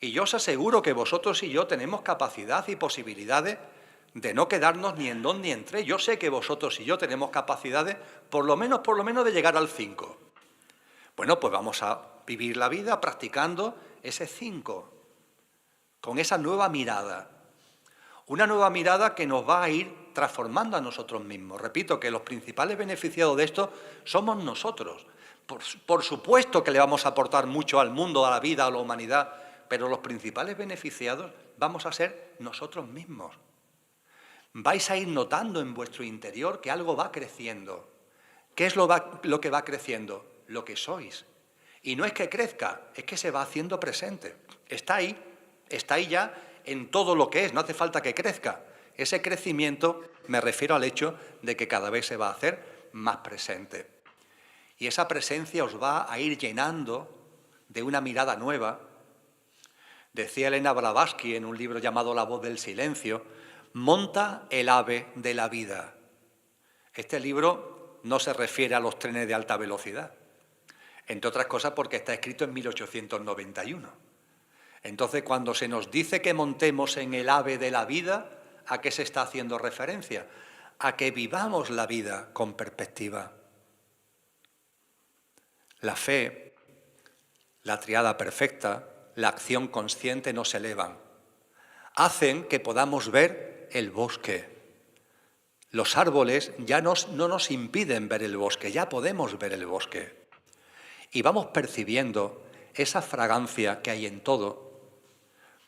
S2: Y yo os aseguro que vosotros y yo tenemos capacidad y posibilidades de no quedarnos ni en 2 ni en 3. Yo sé que vosotros y yo tenemos capacidades, por lo menos de llegar al 5. Bueno, pues vamos a vivir la vida practicando ese 5. Con esa nueva mirada, una nueva mirada que nos va a ir transformando a nosotros mismos. Repito que los principales beneficiados de esto somos nosotros. Por supuesto que le vamos a aportar mucho al mundo, a la vida, a la humanidad, pero los principales beneficiados vamos a ser nosotros mismos. Vais a ir notando en vuestro interior que algo va creciendo. ¿Qué es lo que va creciendo? Lo que sois. Y no es que crezca, es que se va haciendo presente. Está ahí ya en todo lo que es, no hace falta que crezca. Ese crecimiento me refiero al hecho de que cada vez se va a hacer más presente. Y esa presencia os va a ir llenando de una mirada nueva. Decía Elena Blavatsky en un libro llamado La voz del silencio, monta el ave de la vida. Este libro no se refiere a los trenes de alta velocidad, entre otras cosas porque está escrito en 1891. Entonces, cuando se nos dice que montemos en el ave de la vida, ¿a qué se está haciendo referencia? A que vivamos la vida con perspectiva. La fe, la triada perfecta, la acción consciente nos elevan. Hacen que podamos ver el bosque. Los árboles ya no nos impiden ver el bosque, ya podemos ver el bosque. Y vamos percibiendo esa fragancia que hay en todo.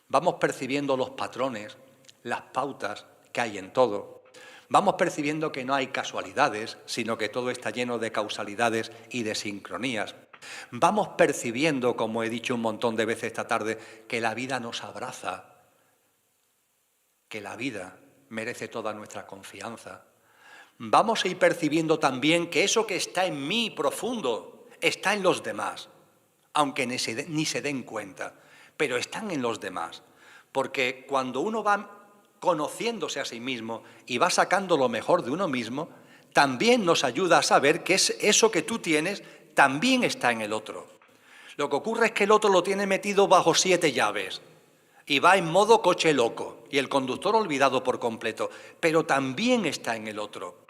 S2: Vamos percibiendo los patrones, las pautas que hay en todo. Vamos percibiendo que no hay casualidades, sino que todo está lleno de causalidades y de sincronías. Vamos percibiendo, como he dicho un montón de veces esta tarde, que la vida nos abraza, que la vida merece toda nuestra confianza. Vamos a ir percibiendo también que eso que está en mí profundo está en los demás, aunque ni se den cuenta, pero están en los demás. Porque cuando uno va conociéndose a sí mismo y va sacando lo mejor de uno mismo, también nos ayuda a saber que eso que tú tienes también está en el otro. Lo que ocurre es que el otro lo tiene metido bajo 7 llaves y va en modo coche loco y el conductor olvidado por completo, pero también está en el otro.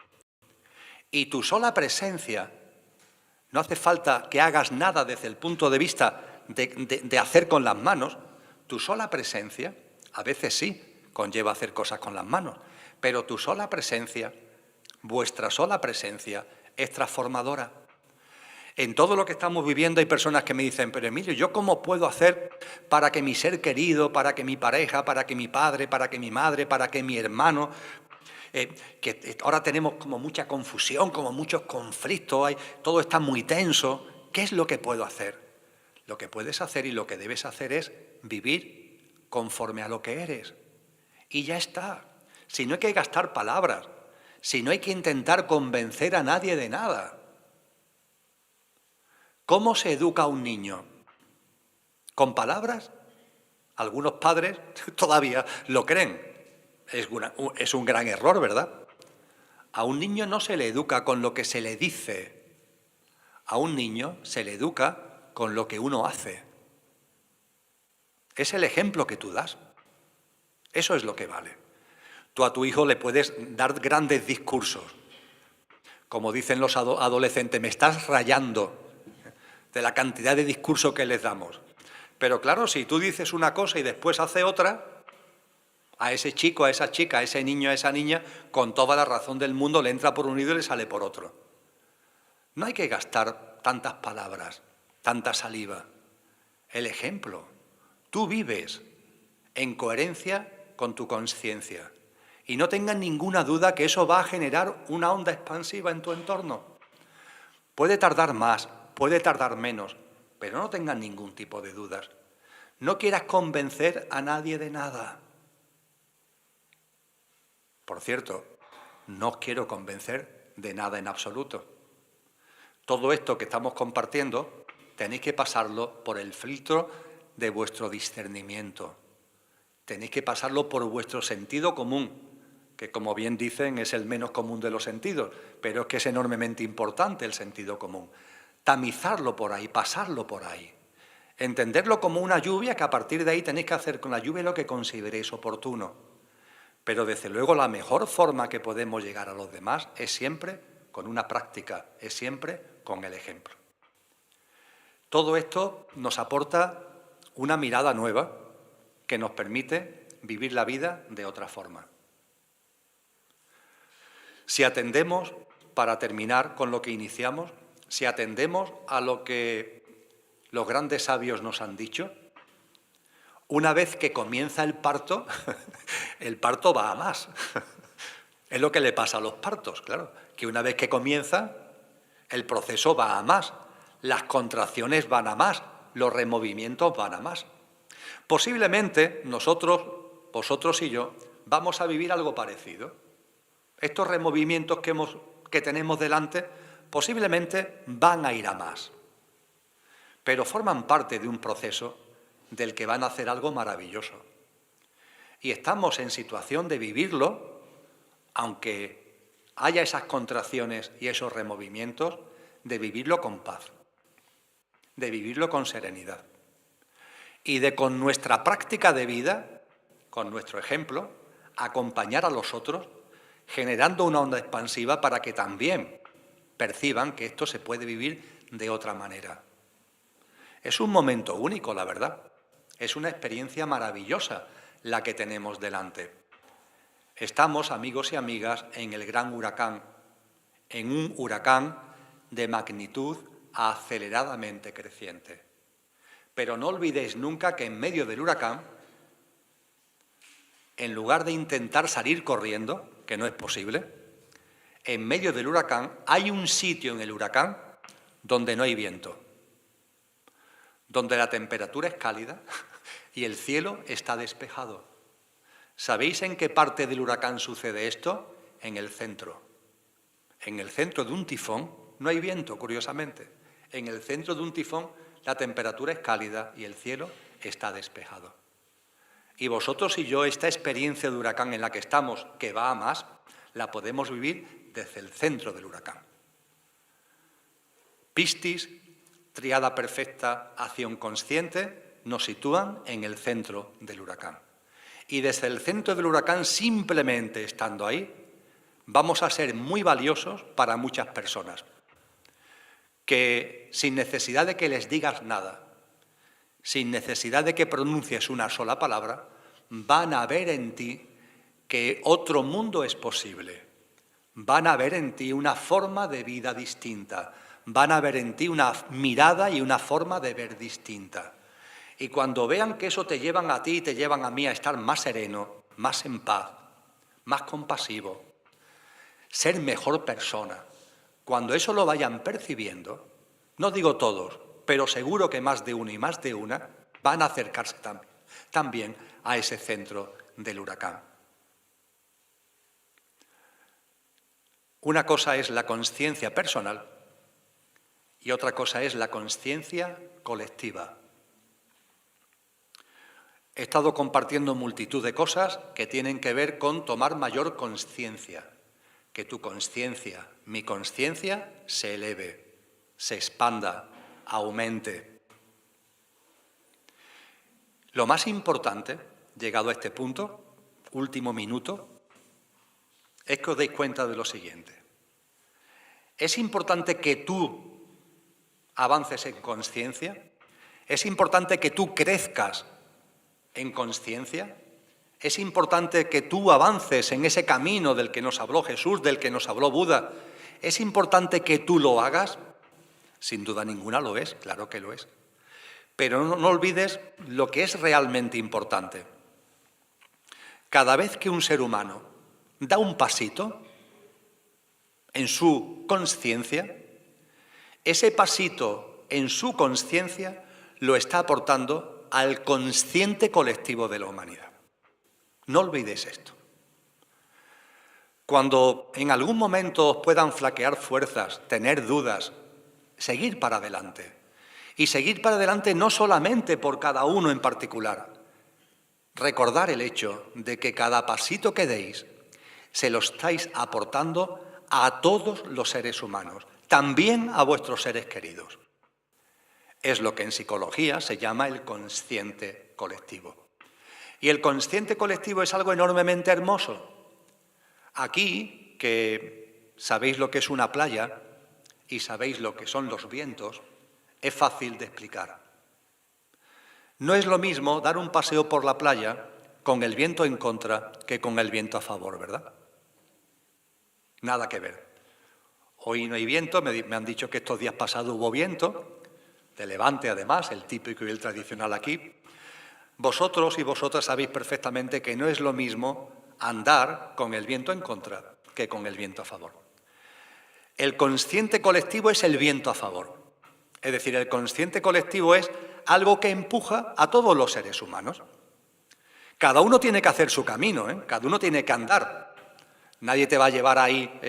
S2: Y tu sola presencia, no hace falta que hagas nada desde el punto de vista de hacer con las manos, tu sola presencia, a veces sí, conlleva hacer cosas con las manos, pero tu sola presencia, vuestra sola presencia, es transformadora. En todo lo que estamos viviendo hay personas que me dicen, pero Emilio, ¿yo cómo puedo hacer para que mi ser querido, para que mi pareja, para que mi padre, para que mi madre, para que mi hermano, que ahora tenemos como mucha confusión, como muchos conflictos, todo está muy tenso, ¿qué es lo que puedo hacer? Lo que puedes hacer y lo que debes hacer es vivir conforme a lo que eres. Y ya está. Si no hay que gastar palabras, si no hay que intentar convencer a nadie de nada. ¿Cómo se educa a un niño? ¿Con palabras? Algunos padres todavía lo creen. Es un gran error, ¿verdad? A un niño no se le educa con lo que se le dice. A un niño se le educa con lo que uno hace. Es el ejemplo que tú das. Eso es lo que vale. Tú a tu hijo le puedes dar grandes discursos. Como dicen los adolescentes, me estás rayando de la cantidad de discursos que les damos. Pero claro, si tú dices una cosa y después hace otra, a ese chico, a esa chica, a ese niño, a esa niña, con toda la razón del mundo le entra por un oído y le sale por otro. No hay que gastar tantas palabras, tanta saliva. el ejemplo. Tú vives en coherencia con tu conciencia y no tengas ninguna duda que eso va a generar una onda expansiva en tu entorno. Puede tardar más, puede tardar menos, pero no tengas ningún tipo de dudas. No quieras convencer a nadie de nada. Por cierto, no os quiero convencer de nada en absoluto. Todo esto que estamos compartiendo tenéis que pasarlo por el filtro de vuestro discernimiento. Tenéis que pasarlo por vuestro sentido común, que como bien dicen es el menos común de los sentidos, pero es que es enormemente importante el sentido común. Tamizarlo por ahí, pasarlo por ahí. Entenderlo como una lluvia que a partir de ahí tenéis que hacer con la lluvia lo que consideréis oportuno. Pero desde luego la mejor forma que podemos llegar a los demás es siempre con una práctica, es siempre con el ejemplo. Todo esto nos aporta una mirada nueva que nos permite vivir la vida de otra forma. Si atendemos, para terminar con lo que iniciamos, si atendemos a lo que los grandes sabios nos han dicho, una vez que comienza el parto va a más. Es lo que le pasa a los partos, claro, que una vez que comienza, el proceso va a más, las contracciones van a más, los removimientos van a más. Posiblemente nosotros, vosotros y yo, vamos a vivir algo parecido. Estos removimientos que tenemos delante posiblemente van a ir a más, pero forman parte de un proceso del que van a hacer algo maravilloso. Y estamos en situación de vivirlo, aunque haya esas contracciones y esos removimientos, de vivirlo con paz, de vivirlo con serenidad. Y de con nuestra práctica de vida, con nuestro ejemplo, acompañar a los otros, generando una onda expansiva para que también perciban que esto se puede vivir de otra manera. Es un momento único, la verdad. Es una experiencia maravillosa la que tenemos delante. Estamos, amigos y amigas, en el gran huracán, en un huracán de magnitud aceleradamente creciente. Pero no olvidéis nunca que en medio del huracán, en lugar de intentar salir corriendo, que no es posible, en medio del huracán hay un sitio en el huracán donde no hay viento, donde la temperatura es cálida y el cielo está despejado. ¿Sabéis en qué parte del huracán sucede esto? En el centro. En el centro de un tifón no hay viento, curiosamente. En el centro de un tifón la temperatura es cálida y el cielo está despejado. Y vosotros y yo, esta experiencia de huracán en la que estamos, que va a más, la podemos vivir desde el centro del huracán. Piscis, triada perfecta, acción consciente, nos sitúan en el centro del huracán. Y desde el centro del huracán, simplemente estando ahí, vamos a ser muy valiosos para muchas personas, que sin necesidad de que les digas nada, sin necesidad de que pronuncies una sola palabra, van a ver en ti que otro mundo es posible. Van a ver en ti una forma de vida distinta. Van a ver en ti una mirada y una forma de ver distinta. Y cuando vean que eso te llevan a ti y te llevan a mí a estar más sereno, más en paz, más compasivo, ser mejor persona, cuando eso lo vayan percibiendo, no digo todos, pero seguro que más de uno y más de una van a acercarse también a ese centro del huracán. Una cosa es la consciencia personal y otra cosa es la consciencia colectiva. He estado compartiendo multitud de cosas que tienen que ver con tomar mayor consciencia, que tu consciencia, mi consciencia, se eleve, se expanda, aumente. Lo más importante, llegado a este punto, último minuto, es que os deis cuenta de lo siguiente. Es importante que tú avances en consciencia, es importante que tú crezcas en consciencia, es importante que tú avances en ese camino del que nos habló Jesús, del que nos habló Buda, es importante que tú lo hagas, sin duda ninguna lo es, claro que lo es.
S1: Pero no olvides lo que es realmente importante. Cada vez que un ser humano da un pasito en su consciencia, ese pasito en su consciencia lo está aportando al consciente colectivo de la humanidad. No olvidéis esto. Cuando en algún momento os puedan flaquear fuerzas, tener dudas, seguir para adelante. Y seguir para adelante no solamente por cada uno en particular. Recordar el hecho de que cada pasito que deis se lo estáis aportando a todos los seres humanos, también a vuestros seres queridos. Es lo que en psicología se llama el consciente colectivo. Y el consciente colectivo es algo enormemente hermoso. Aquí, que sabéis lo que es una playa y sabéis lo que son los vientos, es fácil de explicar. No es lo mismo dar un paseo por la playa con el viento en contra que con el viento a favor, ¿verdad? Nada que ver. Hoy no hay viento, me han dicho que estos días pasados hubo viento, de levante además, el típico y el tradicional aquí. Vosotros y vosotras sabéis perfectamente que no es lo mismo andar con el viento en contra que con el viento a favor. El consciente colectivo es el viento a favor. Es decir, el consciente colectivo es algo que empuja a todos los seres humanos. Cada uno tiene que hacer su camino, ¿eh? Cada uno tiene que andar. Nadie te va a llevar ahí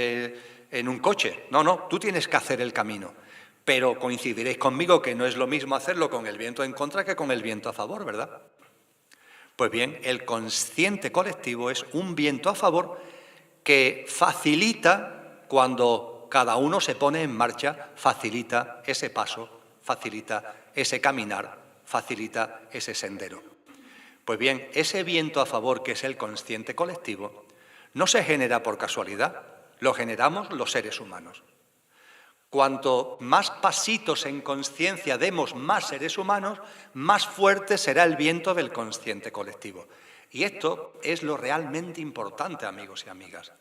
S1: en un coche. No, tú tienes que hacer el camino. Pero coincidiréis conmigo que no es lo mismo hacerlo con el viento en contra que con el viento a favor, ¿verdad? Pues bien, el consciente colectivo es un viento a favor que facilita cuando cada uno se pone en marcha, facilita ese paso, facilita ese caminar, facilita ese sendero. Pues bien, ese viento a favor que es el consciente colectivo no se genera por casualidad, lo generamos los seres humanos. Cuanto más pasitos en conciencia demos más seres humanos, más fuerte será el viento del consciente colectivo. Y esto es lo realmente importante, amigos y amigas.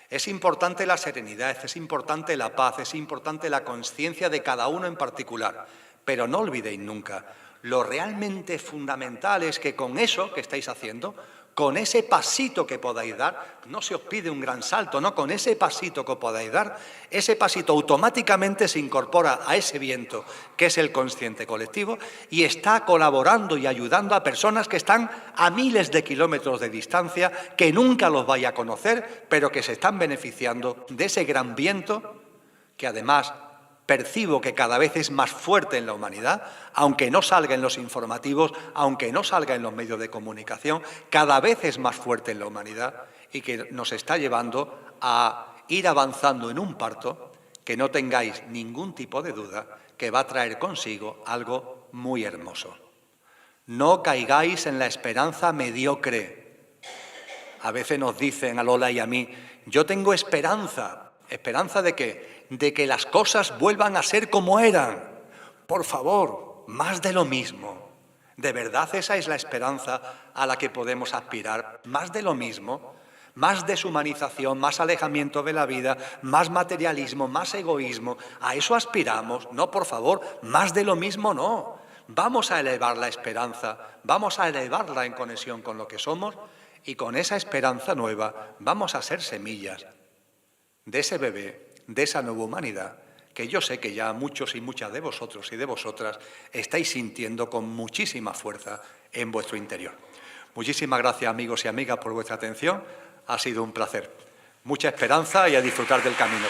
S1: Es importante la serenidad, es importante la paz, es importante la conciencia de cada uno en particular. Pero no olvidéis nunca, lo realmente fundamental es que con eso que estáis haciendo, con ese pasito que podáis dar, no se os pide un gran salto, no, con ese pasito que podáis dar, ese pasito automáticamente se incorpora a ese viento que es el consciente colectivo y está colaborando y ayudando a personas que están a miles de kilómetros de distancia, que nunca los vaya a conocer, pero que se están beneficiando de ese gran viento que además percibo que cada vez es más fuerte en la humanidad, aunque no salga en los informativos, aunque no salga en los medios de comunicación, cada vez es más fuerte en la humanidad y que nos está llevando a ir avanzando en un parto que no tengáis ningún tipo de duda que va a traer consigo algo muy hermoso. No caigáis en la esperanza mediocre. A veces nos dicen a Lola y a mí, yo tengo esperanza. ¿Esperanza de qué? De que las cosas vuelvan a ser como eran. Por favor, más de lo mismo. ¿De verdad esa es la esperanza a la que podemos aspirar? Más de lo mismo, más deshumanización, más alejamiento de la vida, más materialismo, más egoísmo. ¿A eso aspiramos? No, por favor, más de lo mismo no. Vamos a elevar la esperanza, vamos a elevarla en conexión con lo que somos y con esa esperanza nueva vamos a ser semillas de ese bebé, de esa nueva humanidad, que yo sé que ya muchos y muchas de vosotros y de vosotras estáis sintiendo con muchísima fuerza en vuestro interior. Muchísimas gracias, amigos y amigas, por vuestra atención. Ha sido un placer. Mucha esperanza y a disfrutar del camino.